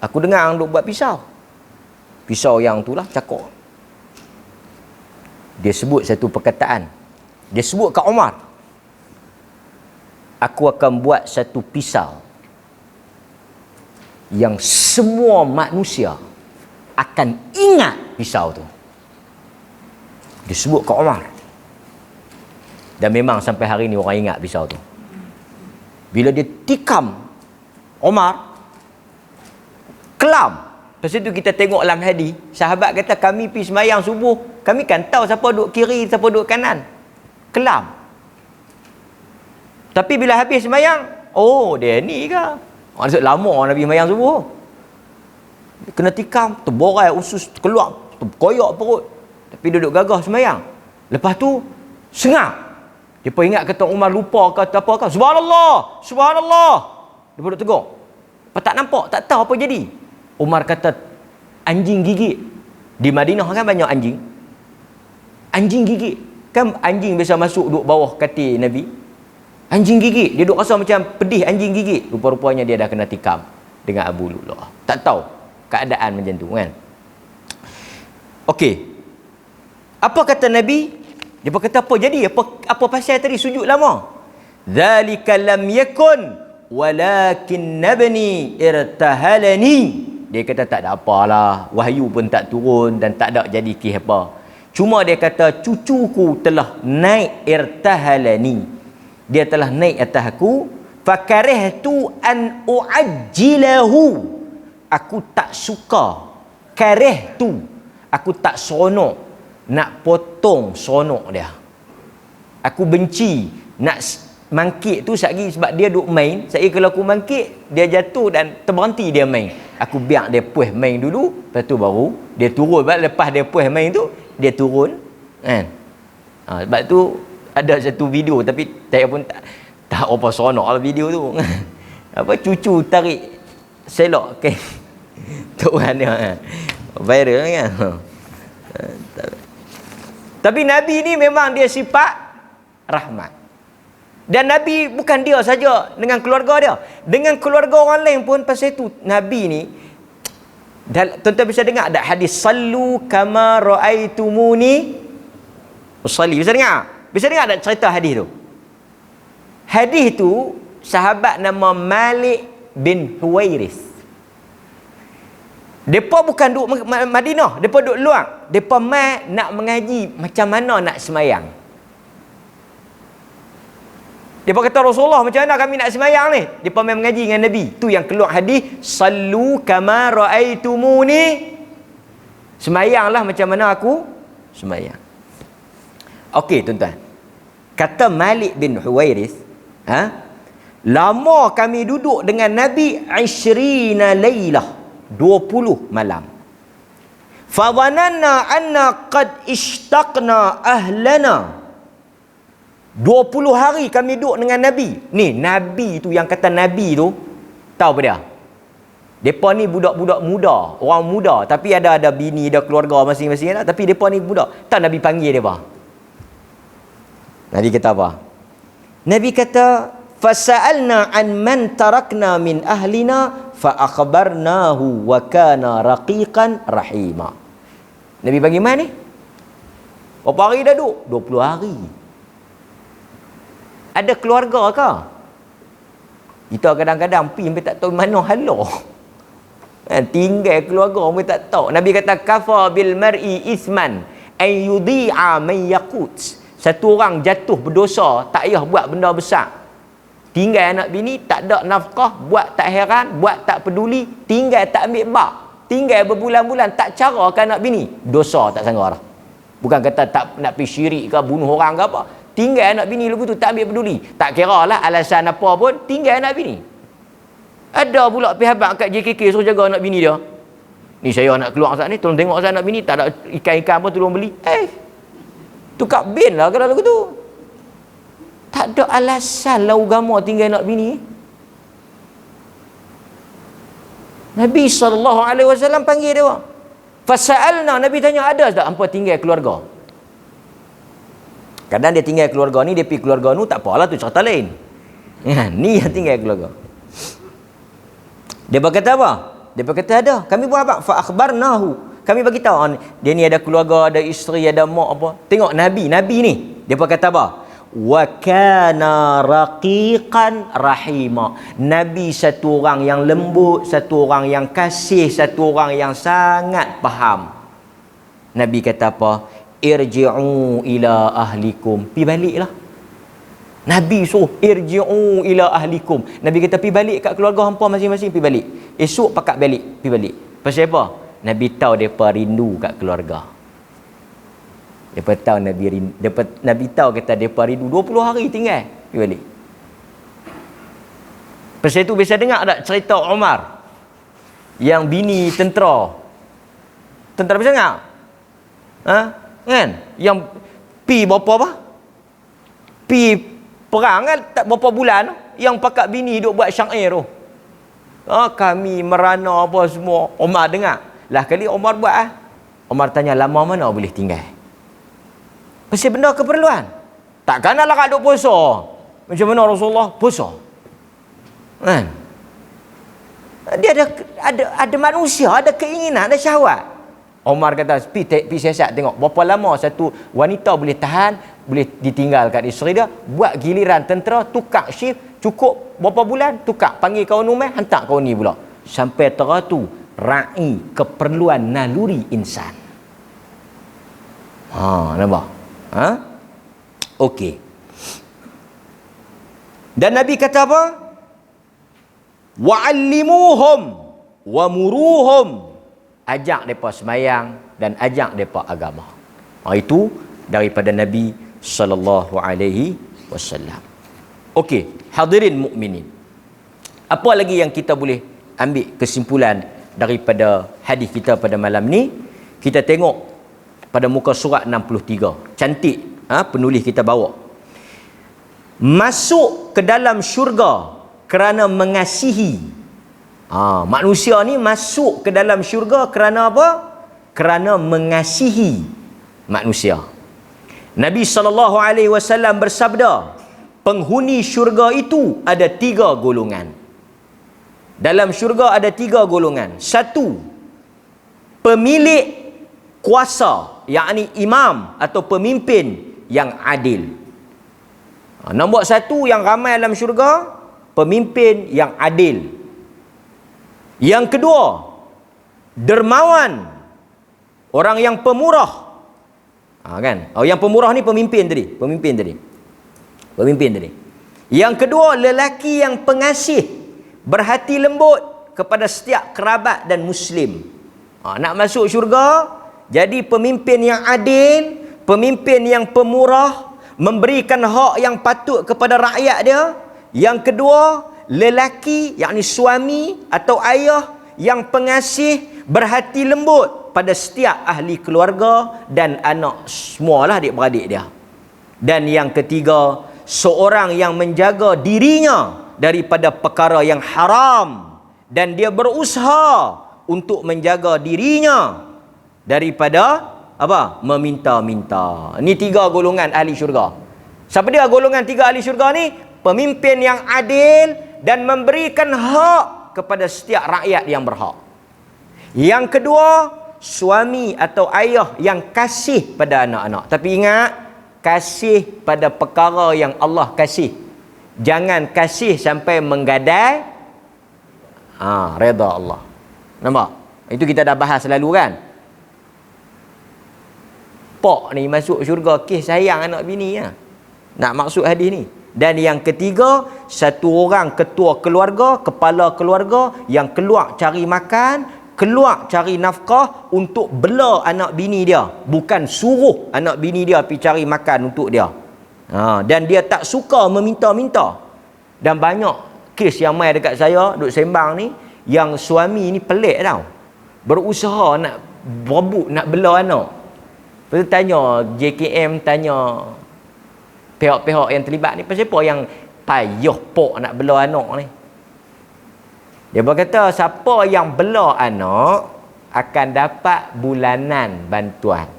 aku dengar hang duk buat pisau. Pisau yang tu lah cakok. Dia sebut satu perkataan. Dia sebut kat Umar, aku akan buat satu pisau yang semua manusia akan ingat pisau tu. Dia sebut kat Umar. Dan memang sampai hari ni orang ingat pisau tu. Bila dia tikam Umar, kelam. Lepas tu kita tengok dalam hadis, sahabat kata kami pergi sembahyang subuh, kami kan tahu siapa duduk kiri, siapa duduk kanan. Kelam. Tapi bila habis sembahyang, oh dia ni ke? Maksud lama Nabi sembahyang subuh. Kena tikam, terborai usus keluar, terkoyak perut. Tapi duduk gagah sembahyang. Lepas tu sengak. Dia pun ingat kata Umar lupa kata apa ke? Subhanallah, subhanallah. Dia pun duduk tegur. Apa tak nampak, tak tahu apa jadi. Umar kata anjing gigit. Di Madinah kan banyak anjing. Anjing gigit. Kan anjing biasa masuk duduk bawah katil Nabi. Anjing gigit. Dia duduk rasa macam pedih anjing gigit. Rupa-rupanya dia dah kena tikam dengan Abu Lu'lu'ah. Tak tahu keadaan macam tu kan. Okey. Apa kata Nabi? Dia berkata apa jadi? Apa pasal tadi sujud lama? Zalika lam yakun walakin nabni irtahalani. Dia kata tak ada apalah, wahyu pun tak turun dan tak ada jadi kisah apa. Cuma dia kata cucuku telah naik irtahalani. Dia telah naik atas aku, fakarihtu an uajjilahu. Aku tak suka. Karihtu. Aku tak seronok nak potong seronok dia. Aku benci nak mangkit tu sekali sebab dia duk main. Sekali kalau aku mangkit, dia jatuh dan terberhenti dia main. Aku biar dia puas main dulu, lepas tu baru dia turun. Lepas dia puas main tu, dia turun kan. Sebab tu ada satu video tapi saya pun tak apa seronok lah video tu. Apa cucu tarik selok kan. Tu kan dia viral kan. Tapi Nabi ni memang dia sifat rahmat. Dan Nabi bukan dia saja dengan keluarga dia. Dengan keluarga orang lain pun pasal itu Nabi ni, tuan-tuan bisa dengar ada hadis sallu kama raaitumuni usalli. Bisa dengar? Bisa dengar tak cerita hadis tu? Hadis tu sahabat nama Malik bin Huwairis. Depa bukan duduk Madinah, depa duduk luar. Depa mai nak mengaji macam mana nak semayang. Depa kata Rasulullah, macam mana kami nak semayang ni? Depa mai mengaji dengan Nabi. Tu yang keluar hadis sallu kama raaitumuni. Semayanglah macam mana aku semayang. Okey tuan-tuan. Kata Malik bin Huwairis, lama kami duduk dengan Nabi 20 lailah. 20 malam. Fadhananna anna qad ishtaqna ahlana. 20 hari kami duduk dengan Nabi. Ni Nabi tu yang kata Nabi tu, tahu apa dia? Depa ni budak-budak muda, orang muda, tapi ada bini, ada keluarga masing-masing lah, tapi depa ni budak. Tak Nabi panggil depa. Nabi kata apa? Nabi kata fasa'alna an man tarakna min ahlina fa akhbarnahu wa kana raqiqan rahima. Nabi panggil mana ni? Berapa hari dah duduk? 20 hari. Ada keluarga ke? Kita kadang-kadang pergi sampai tak tahu mana halau. Tinggal keluarga sampai tak tahu. Nabi kata kafa bil mar'i isman ay yudhi'a man yaqut. Satu orang jatuh berdosa, tak payah buat benda besar. Tinggal anak bini, tak ada nafkah, buat tak heran, buat tak peduli, tinggal tak ambil bak, tinggal berbulan-bulan tak cara ke anak bini, dosa tak sangka dah. Bukan kata tak nak pergi syirik ke, bunuh orang ke apa. Tinggal anak bini lepas tu tak ambil peduli. Tak kira lah alasan apa pun, tinggal anak bini. Ada pula pihak kat JKK suruh jaga anak bini dia. Ni saya nak keluar saat ni, tolong tengok saya anak bini, tak ada ikan-ikan apa tolong beli. Tukar bin lah kalau lagu tu. Tak ada alasan lah agama tinggal anak bini. Nabi SAW panggil dia. Fasa'alna, Nabi tanya ada tak hampa tinggal keluarga? Kadang dia tinggal keluarga ni, dia pergi keluarga ni, tak apalah tu cerita lain. Ni yang tinggal keluarga. Dia berkata apa? Dia berkata ada. Kami buat apa? Fa akhbarnahu. Kami bagi tahu dia ni ada keluarga, ada isteri, ada mak apa. Tengok Nabi ni. Dia berkata apa? Wa kana raqiqan rahima. Nabi satu orang yang lembut, satu orang yang kasih, satu orang yang sangat faham. Nabi kata apa? Irji'u ila ahlikum. Pi baliklah. Nabi suruh irji'u ila ahlikum. Nabi kata pi balik kat keluarga hangpa masing-masing, pi balik. Esok pakak balik, pi balik. Pasal apa? Nabi tahu depa rindu kat keluarga. Depa tahu Nabi tahu kata depa rindu 20 hari tinggal, pi balik. Pasal itu biasa dengar tak cerita Umar yang bini tentera. Tentera biasa dengar? Ha? Kan? Yang pi berapa apa? Pi perang kan tak berapa bulan yang pakak bini duk buat syair tu. Kami merana apa semua. Umar dengar. Lah kali Umar buat Umar tanya lama mana boleh tinggal? Pasal benda keperluan. Takkanlah kat duk puasa. Macam mana Rasulullah puasa? Kan? Dia ada manusia, ada keinginan, ada syahwat. Umar kata, pi siasat tengok berapa lama satu wanita boleh tahan, boleh ditinggal kat isteri dia, buat giliran tentera, tukar shift, cukup berapa bulan, tukar, panggil kawan umai, hantar kawan ni pula. Sampai teratu, ra'i keperluan naluri insan. Nampak? Okey. Dan Nabi kata apa? Wa'allimuhum wa muruhum. Ajak mereka semayang dan ajak mereka agama. Itu daripada Nabi sallallahu alaihi wasallam. Okey, hadirin mukminin. Apa lagi yang kita boleh ambil kesimpulan daripada hadis kita pada malam ni? Kita tengok pada muka surat 63. Cantik penulis kita bawa. Masuk ke dalam syurga kerana mengasihi. Manusia ni masuk ke dalam syurga kerana apa? Kerana mengasihi manusia. Nabi SAW bersabda, penghuni syurga itu ada 3 golongan. Dalam syurga ada 3 golongan. 1, pemilik kuasa, yakni imam atau pemimpin yang adil. Nombor 1 yang ramai dalam syurga, pemimpin yang adil. Yang kedua, dermawan, orang yang pemurah. Kan? Yang pemurah ni pemimpin tadi. Yang kedua, lelaki yang pengasih, berhati lembut kepada setiap kerabat dan muslim. Nak masuk syurga, jadi pemimpin yang adil, pemimpin yang pemurah, memberikan hak yang patut kepada rakyat dia. Yang kedua, lelaki, yakni suami atau ayah yang pengasih, berhati lembut pada setiap ahli keluarga dan anak semualah adik-beradik dia. Dan yang ketiga, seorang yang menjaga dirinya daripada perkara yang haram dan dia berusaha untuk menjaga dirinya daripada apa? Meminta-minta. Ini 3 golongan ahli syurga. Siapa dia golongan 3 ahli syurga ni? Pemimpin yang adil dan memberikan hak kepada setiap rakyat yang berhak. Yang kedua, suami atau ayah yang kasih pada anak-anak. Tapi ingat, kasih pada perkara yang Allah kasih. Jangan kasih sampai menggadai redha Allah. Nampak? Itu kita dah bahas lalu kan? Pak ni masuk syurga kes sayang anak bini ya. Nak maksud hadis ni. Dan yang ketiga, satu orang ketua keluarga, kepala keluarga yang keluar cari makan, keluar cari nafkah untuk bela anak bini dia, bukan suruh anak bini dia pergi cari makan untuk dia. Dan dia tak suka meminta-minta. Dan banyak kes yang mai dekat saya duk sembang ni, yang suami ni pelik tau, berusaha nak berebut, nak bela anak. Lepas tu tanya JKM, tanya pihak-pihak yang terlibat ni, pasal apa yang payah pok nak bela anak ni? Dia berkata, siapa yang bela anak akan dapat bulanan bantuan.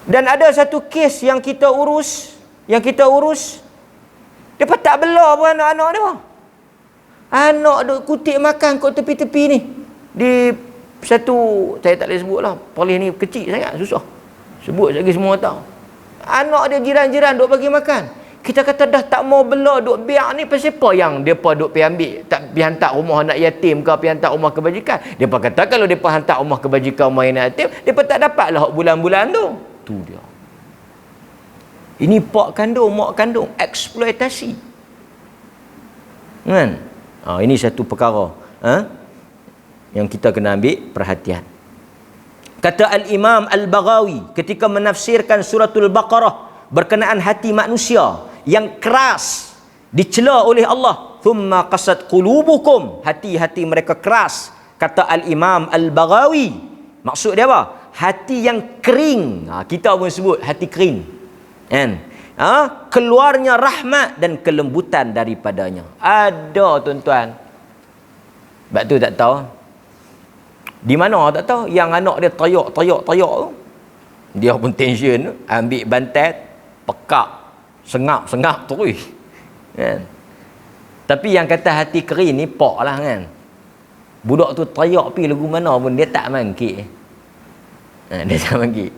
Dan ada satu kes yang kita urus, Depa tak bela pun anak-anak dia. Anak duk kutip makan kat tepi-tepi ni. Di satu, saya tak boleh sebut lah. Polis ni kecil sangat, susah. Sebut lagi semua tahu. Anak dia jiran-jiran duk bagi makan. Kita kata dah tak mau bela duk biar ni, pasal apa yang depa duk pergi ambil, tak pergi hantar rumah anak yatim ke, pergi hantar rumah kebajikan. Depa kata kalau depa hantar rumah kebajikan, rumah anak yatim, depa tak dapatlah bulan-bulan tu. Tu dia. Ini pak kandung, mak kandung, eksploitasi. Kan? Ini satu perkara yang kita kena ambil perhatian. Kata Al-Imam Al-Baghawi ketika menafsirkan suratul Baqarah berkenaan hati manusia yang keras dicela oleh Allah, thumma qasat qulubukum, hati-hati mereka keras. Kata Al-Imam Al-Baghawi, maksud dia apa? Hati yang kering. Kita pun sebut hati kering, kan? Keluarnya rahmat dan kelembutan daripadanya. Ada tuan-tuan. Sebab tu tak tahu di mana, tak tahu, yang anak dia tayak tu, dia pun tension, ambil bantal, pekak, sengap terus, kan? Tapi yang kata hati kering ni pak lah, kan? Budak tu tayak pi lagu mana pun dia tak mangkit. Dia tak mangkit.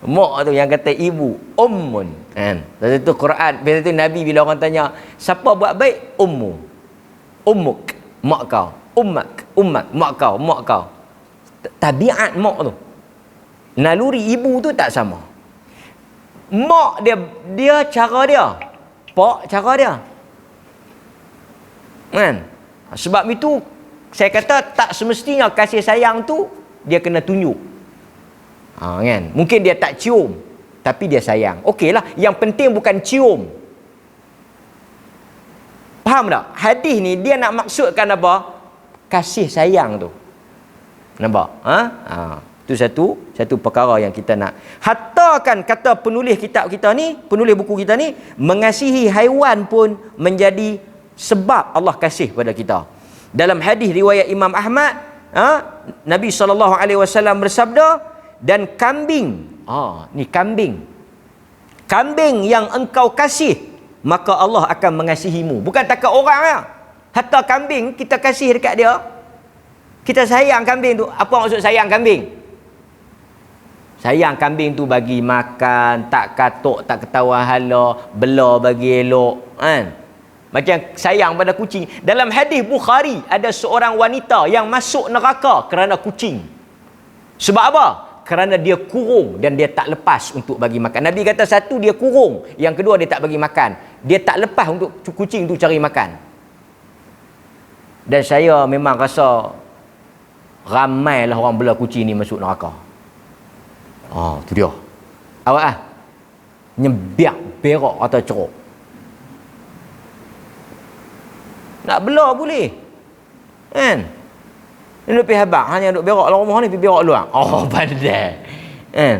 Mak tu yang kata ibu, ummun, kan? Lepas tu Quran, lepas tu Nabi bila orang tanya siapa buat baik, ummuk, mak kau, ummak, mak kau. Tabiat mak tu, naluri ibu tu tak sama. Mak dia cara dia, pak cara dia, kan? Sebab itu saya kata tak semestinya kasih sayang tu dia kena tunjuk. Kan? Mungkin dia tak cium tapi dia sayang. Okeylah, yang penting bukan cium. Faham tak? Hadis ni dia nak maksudkan apa? Kasih sayang tu. Nampak? Itu satu perkara yang kita nak. Hatta kan kata penulis kitab kita ni, penulis buku kita ni, mengasihi haiwan pun menjadi sebab Allah kasih pada kita. Dalam hadis riwayat Imam Ahmad, Nabi SAW bersabda, dan kambing, ni kambing yang engkau kasih, maka Allah akan mengasihimu. Bukan takat orang ya. Hatta kambing kita kasih dekat dia, kita sayang kambing tu. Apa maksud sayang kambing? Sayang kambing tu bagi makan, tak katuk, tak ketawa hala, bela bagi elok, kan? Macam sayang pada kucing. Dalam hadis Bukhari ada seorang wanita yang masuk neraka kerana kucing. Sebab apa? Kerana dia kurung dan dia tak lepas untuk bagi makan. Nabi kata satu dia kurung, yang kedua dia tak bagi makan. Dia tak lepas untuk kucing tu cari makan. Dan saya memang rasa ramailah orang bela kucing ni masuk neraka. Tu dia. Awak nyebiak berak atau ceruk. Nak bela boleh, kan? Dia duk pergi habaq, hanya duk berak dalam rumah ni, pergi berak luar. Pandai, kan?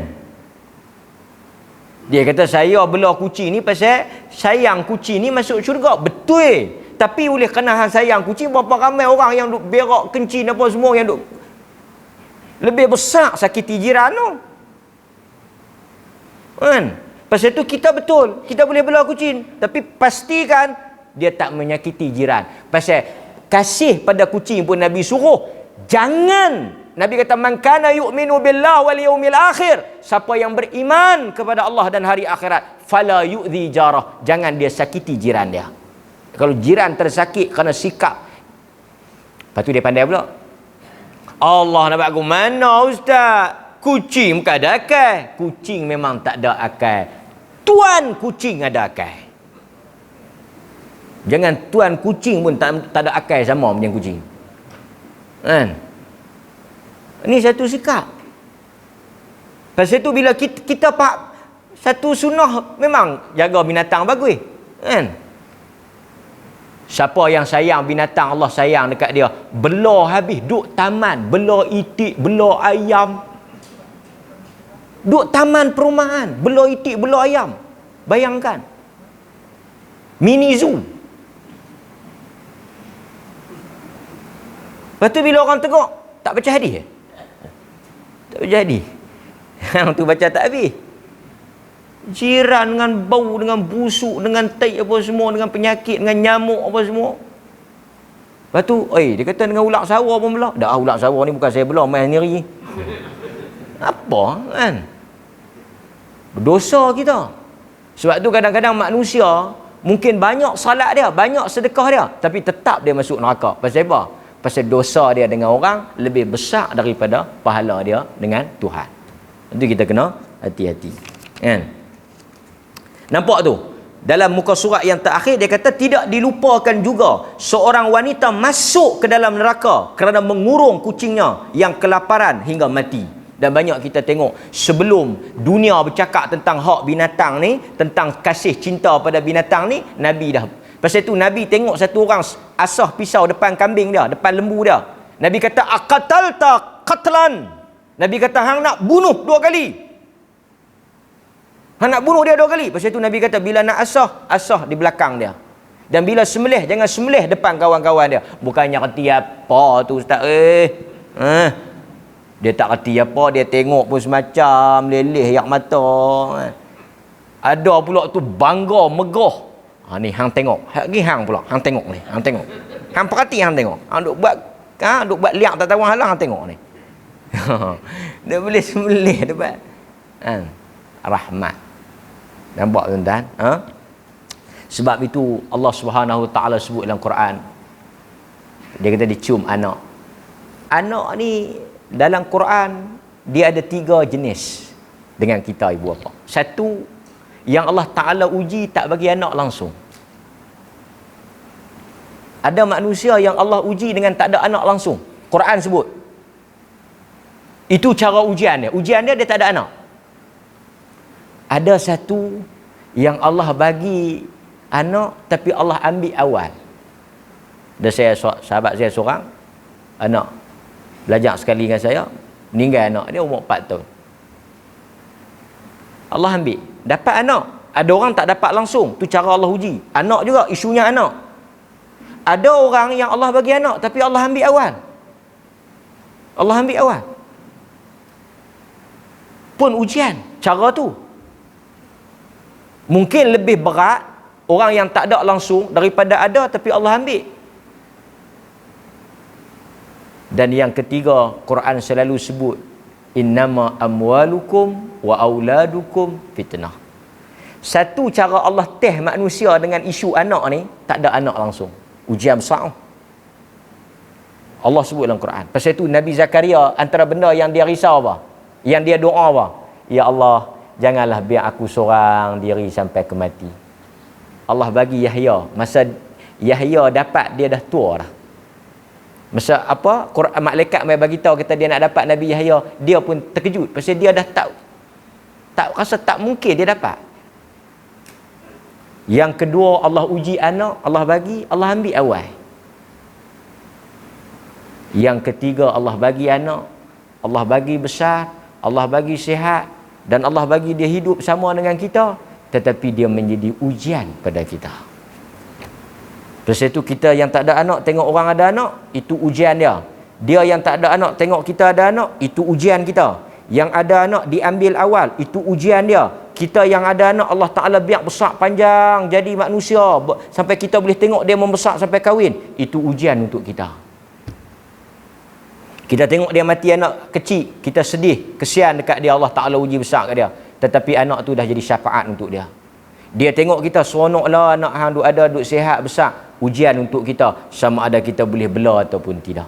Dia kata saya bela kucing ni pasal sayang kucing ni masuk syurga. Betul. Tapi oleh kerana sayang kucing, berapa ramai orang yang duk berak kencing apa semua, yang duk lebih besar sakiti jiran tu, kan? Pasal tu kita betul, kita boleh bela kucing, tapi pastikan dia tak menyakiti jiran. Pasal kasih pada kucing pun Nabi suruh jangan. Nabi kata man kana yu'minu billah wal yaumil akhir, siapa yang beriman kepada Allah dan hari akhirat, fala yu'dhi jarah, jangan dia sakiti jiran dia. Kalau jiran tersakit kerana sikap, lepas tu dia pandai pula, Allah nak buat aku mana ustaz? Kucing bukan ada akal. Kucing memang tak ada akal, tuan kucing ada akal. Jangan tuan kucing pun tak ada akal sama macam kucing, kan? Ini satu sikap. Pasal tu bila kita pak satu sunnah, memang jaga binatang bagus, kan? Siapa yang sayang binatang, Allah sayang dekat dia. Bela habis, duk taman, bela itik, bela ayam. Duk taman perumahan, bela itik, bela ayam. Bayangkan. Mini zoo. Lepas tu bila orang tengok, tak baca hadis. Tak baca hadis. Yang tu baca tak habis. Jiran dengan bau, dengan busuk, dengan tai apa semua, dengan penyakit, dengan nyamuk apa semua. Lepas tu, dia kata dengan ulat sawa pun belah. Dah, ulat sawa ni bukan saya belah, main sendiri. Apa kan? Berdosa kita. Sebab tu kadang-kadang manusia mungkin banyak salat dia, banyak sedekah dia, tapi tetap dia masuk neraka. Pasal apa? Pasal dosa dia dengan orang lebih besar daripada pahala dia dengan Tuhan. Itu kita kena hati-hati. Kan? Nampak tu? Dalam muka surat yang terakhir dia kata tidak dilupakan juga seorang wanita masuk ke dalam neraka kerana mengurung kucingnya yang kelaparan hingga mati. Dan banyak kita tengok sebelum dunia bercakap tentang hak binatang ni, tentang kasih cinta pada binatang ni, Nabi dah. Pasal tu Nabi tengok satu orang asah pisau depan kambing dia, depan lembu dia. Nabi kata aqatalta qatlan. Nabi kata hang nak bunuh 2 kali. Hang nak bunuh dia 2 kali. Pasal tu Nabi kata bila nak asah di belakang dia. Dan bila sembelih, jangan sembelih depan kawan-kawan dia. Bukannya reti apa tu ustaz. Dia tak reti apa, dia tengok pun semacam leleh yak mata. Ada pula tu bangga, megah. Ni hang tengok. Lagi hang pula, hang tengok ni, hang tengok. Hang perhati hang tengok. Hang duk buat liak tak tahu halang hang tengok ni. Dia boleh sembelih depan. Rahmat. Nampak tuan-tuan? Sebab itu Allah Subhanahu Taala sebut dalam Quran. Dia kata dicium anak. Anak ni dalam Quran dia ada 3 jenis dengan kita ibu bapa. Satu, yang Allah Ta'ala uji tak bagi anak langsung. Ada manusia yang Allah uji dengan tak ada anak langsung. Quran sebut. Itu cara ujian dia. Ujian dia tak ada anak. Ada satu yang Allah bagi anak tapi Allah ambil awal. Ada sahabat saya seorang, anak belajar sekali dengan saya, meninggal anak dia umur 4 tahun. Allah ambil, dapat anak. Ada orang tak dapat langsung, tu cara Allah uji. Anak juga, isunya anak. Ada orang yang Allah bagi anak tapi Allah ambil awal. Allah ambil awal. Pun ujian, cara tu. Mungkin lebih berat orang yang tak ada langsung daripada ada tapi Allah ambil. Dan yang ketiga, Quran selalu sebut innama amwalukum wa auladukum fitnah. Satu cara Allah test manusia dengan isu anak ni, tak ada anak langsung. Ujian besar. Allah sebut dalam Quran. Pasal itu Nabi Zakaria antara benda yang dia risau apa? Yang dia doa apa? Ya Allah, janganlah biar aku seorang diri sampai ke mati. Allah bagi Yahya. Masa Yahya dapat, dia dah tua dah. Masa apa? Quran malaikat mai bagi tahu kata dia nak dapat Nabi Yahya, dia pun terkejut pasal dia dah tak rasa tak mungkin dia dapat. Yang kedua, Allah uji anak, Allah bagi, Allah ambil awal. Yang ketiga, Allah bagi anak, Allah bagi besar, Allah bagi sihat, dan Allah bagi dia hidup sama dengan kita, tetapi dia menjadi ujian pada kita. Pasal itu kita yang tak ada anak tengok orang ada anak, itu ujian dia. Dia yang tak ada anak tengok kita ada anak, itu ujian kita. Yang ada anak diambil awal, itu ujian dia. Kita yang ada anak Allah Ta'ala biar besar panjang jadi manusia sampai kita boleh tengok dia membesar sampai kahwin, itu ujian untuk kita. Kita tengok dia mati anak kecil, kita sedih, kesian dekat dia, Allah Ta'ala uji besar kat dia. Tetapi anak tu dah jadi syafaat untuk dia. Dia tengok kita seronoklah anak hang duk ada, duk sihat besar, ujian untuk kita sama ada kita boleh bela ataupun tidak.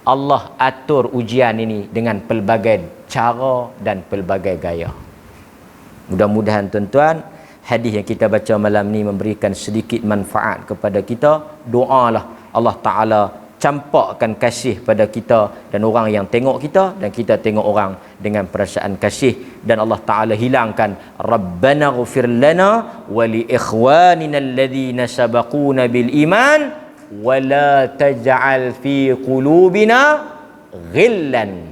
Allah atur ujian ini dengan pelbagai cara dan pelbagai gaya. Mudah-mudahan tuan-tuan, hadis yang kita baca malam ni memberikan sedikit manfaat kepada kita. Doalah Allah Ta'ala campakkan kasih pada kita dan orang yang tengok kita, dan kita tengok orang dengan perasaan kasih, dan Allah Ta'ala hilangkan Rabbana ghfir lana wa li ikhwanina alladhina sabaquna bil iman wa la taj'al fi qulubina ghillan.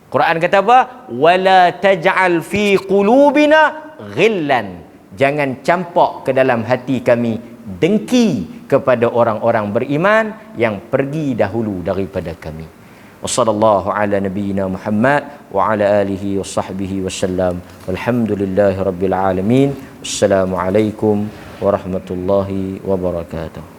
Quran kata apa? Wa la taj'al fi qulubina ghillan. Jangan campak ke dalam hati kami dengki kepada orang-orang beriman yang pergi dahulu daripada kami. Wa sallallahu ala nabiyyina Muhammad wa ala alihi wa sahbihi wasallam. Walhamdulillahi rabbil alamin. Wassalamualaikum warahmatullahi wabarakatuh.